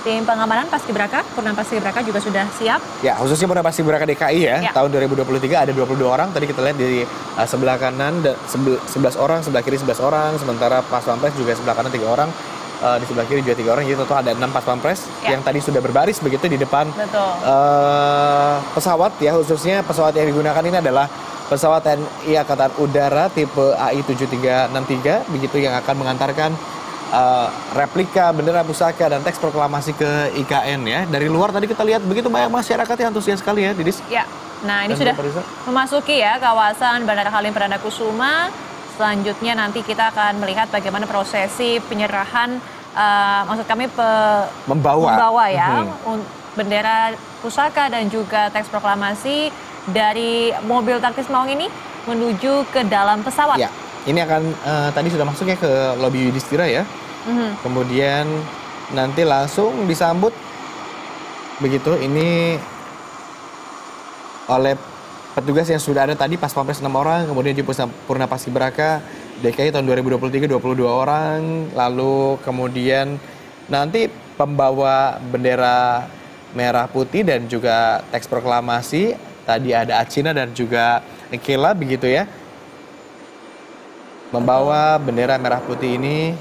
tim pengamanan Paskibraka, Purnam Paskibraka juga sudah siap. Ya, khususnya Purnam Paskibraka DKI ya, Ya. tahun 2023 ada 22 orang. Tadi kita lihat di sebelah kanan 11 orang, sebelah kiri 11 orang, sementara Pas Pampres juga sebelah kanan 3 orang, di sebelah kiri juga 3 orang, jadi total ada 6 Pas Pampres Ya. yang tadi sudah berbaris begitu di depan Betul. pesawat ya, khususnya pesawat yang digunakan ini adalah pesawat TNI Angkatan Udara tipe AI-7363 begitu yang akan mengantarkan replika bendera pusaka dan teks proklamasi ke IKN ya. Dari luar tadi kita lihat begitu banyak masyarakat yang antusias sekali ya, Didis. Ya, nah ini Dan sudah Pak Risa. memasuki ya kawasan Bandara Halim Perdana Kusuma. Selanjutnya nanti kita akan melihat bagaimana prosesi penyerahan, maksud kami membawa ya bendera pusaka dan juga teks proklamasi dari mobil taktis Maung ini menuju ke dalam pesawat. Ya, ini akan tadi sudah masuk ya ke lobi Yudhistira ya. Kemudian nanti langsung disambut begitu ini oleh petugas yang sudah ada tadi pas pampres 6 orang, kemudian juga Purna Paskibraka DKI tahun 2023 22 orang, lalu kemudian nanti pembawa bendera merah putih dan juga teks proklamasi, tadi ada Acina dan juga Kela begitu ya. Membawa bendera merah putih ini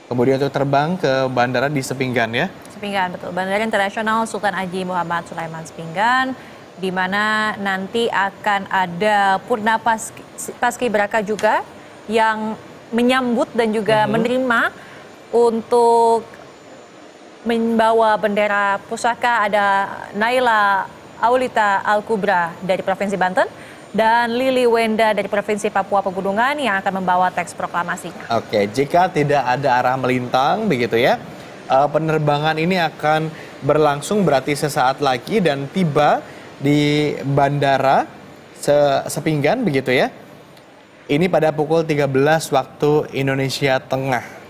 kemudian untuk terbang ke bandara di Sepinggan ya. Sepinggan, betul. Bandara Internasional Sultan Haji Muhammad Sulaiman Sepinggan, di mana nanti akan ada Purna Paskibraka juga yang menyambut dan juga menerima untuk membawa bendera pusaka. Ada Naila Aulita Al-Kubra dari Provinsi Banten dan Lili Wenda dari Provinsi Papua Pegunungan yang akan membawa teks proklamasinya. Oke, jika tidak ada arah melintang begitu ya, penerbangan ini akan berlangsung berarti sesaat lagi dan tiba di bandara Sepinggan begitu ya. Ini pada pukul 13 waktu Indonesia Tengah.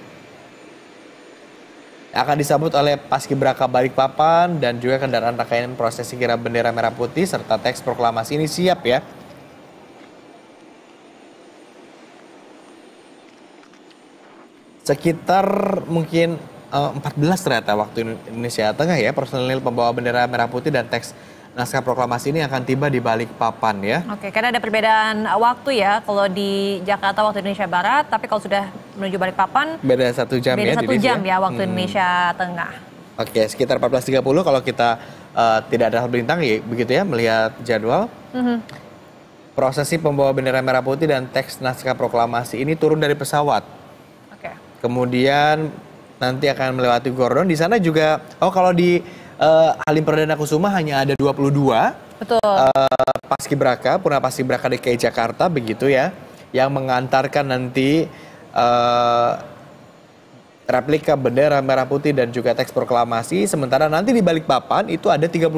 Akan disambut oleh Paskibraka Balikpapan dan juga kendaraan rangkaian prosesi kirap bendera merah putih serta teks proklamasi ini siap ya. Sekitar mungkin 14 ternyata waktu Indonesia Tengah ya, personil pembawa bendera merah putih dan teks naskah proklamasi ini akan tiba di Balikpapan ya. Oke, karena ada perbedaan waktu ya, kalau di Jakarta waktu Indonesia Barat, tapi kalau sudah menuju Balikpapan beda 1 jam beda ya. Beda 1 jam ya waktu Indonesia Tengah. Oke, sekitar 14.30 kalau kita tidak ada hal bintang ya, begitu ya melihat jadwal. Prosesi pembawa bendera merah putih dan teks naskah proklamasi ini turun dari pesawat. Oke. Kemudian nanti akan melewati Gordon. Di sana juga, kalau di Halim Perdana Kusuma hanya ada 22. Betul. Paskibraka, Purna Paskibraka DKI Jakarta begitu ya, yang mengantarkan nanti replika bendera merah putih dan juga teks proklamasi. Sementara nanti di Balikpapan itu ada 38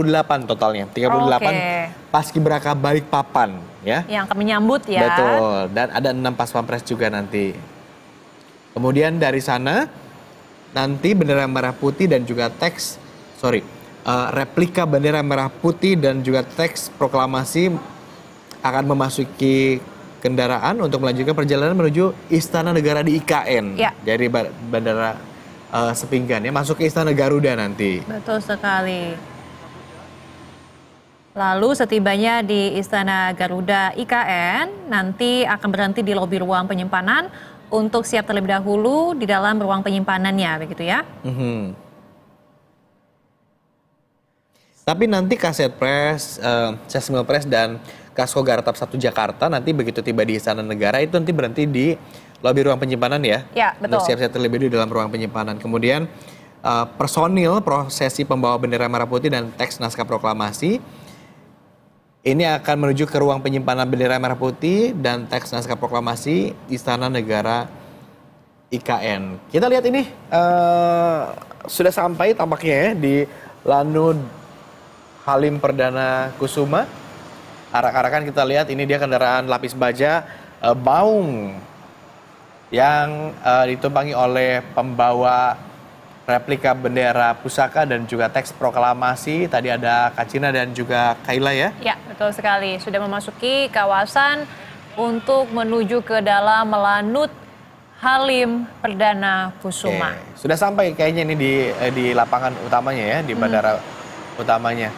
totalnya. 38 Paskibraka Balikpapan ya. Yang akan menyambut ya. Betul. Dan ada 6 pas pampres juga nanti. Kemudian dari sana nanti bendera merah putih dan juga replika bendera merah putih dan juga teks proklamasi akan memasuki kendaraan untuk melanjutkan perjalanan menuju Istana Negara di IKN ya. Dari bandara Sepinggan ya, masuk ke Istana Garuda nanti. Betul sekali. Lalu setibanya di Istana Garuda IKN nanti akan berhenti di lobi ruang penyimpanan untuk siap terlebih dahulu di dalam ruang penyimpanannya begitu ya. Tapi nanti Kaset Pres, Sesmil Pres dan Kasko Gartap 1 Jakarta nanti begitu tiba di Istana Negara itu nanti berhenti di lobi ruang penyimpanan ya. Ya, betul. Untuk siap-siap terlebih dahulu di dalam ruang penyimpanan. Kemudian personil prosesi pembawa bendera merah putih dan teks naskah proklamasi ini akan menuju ke ruang penyimpanan bendera merah putih dan teks naskah proklamasi Istana Negara IKN. Kita lihat ini sudah sampai tampaknya ya di Lanut Halim Perdana Kusuma. Arak-arakan kita lihat ini dia kendaraan lapis baja Maung yang ditumpangi oleh pembawa replika bendera pusaka dan juga teks proklamasi. Tadi ada Kacina dan juga Kaila ya. Ya, betul sekali. Sudah memasuki kawasan untuk menuju ke dalam Lanut Halim Perdana Kusuma. Sudah sampai kayaknya ini di lapangan utamanya ya, di bandara utamanya.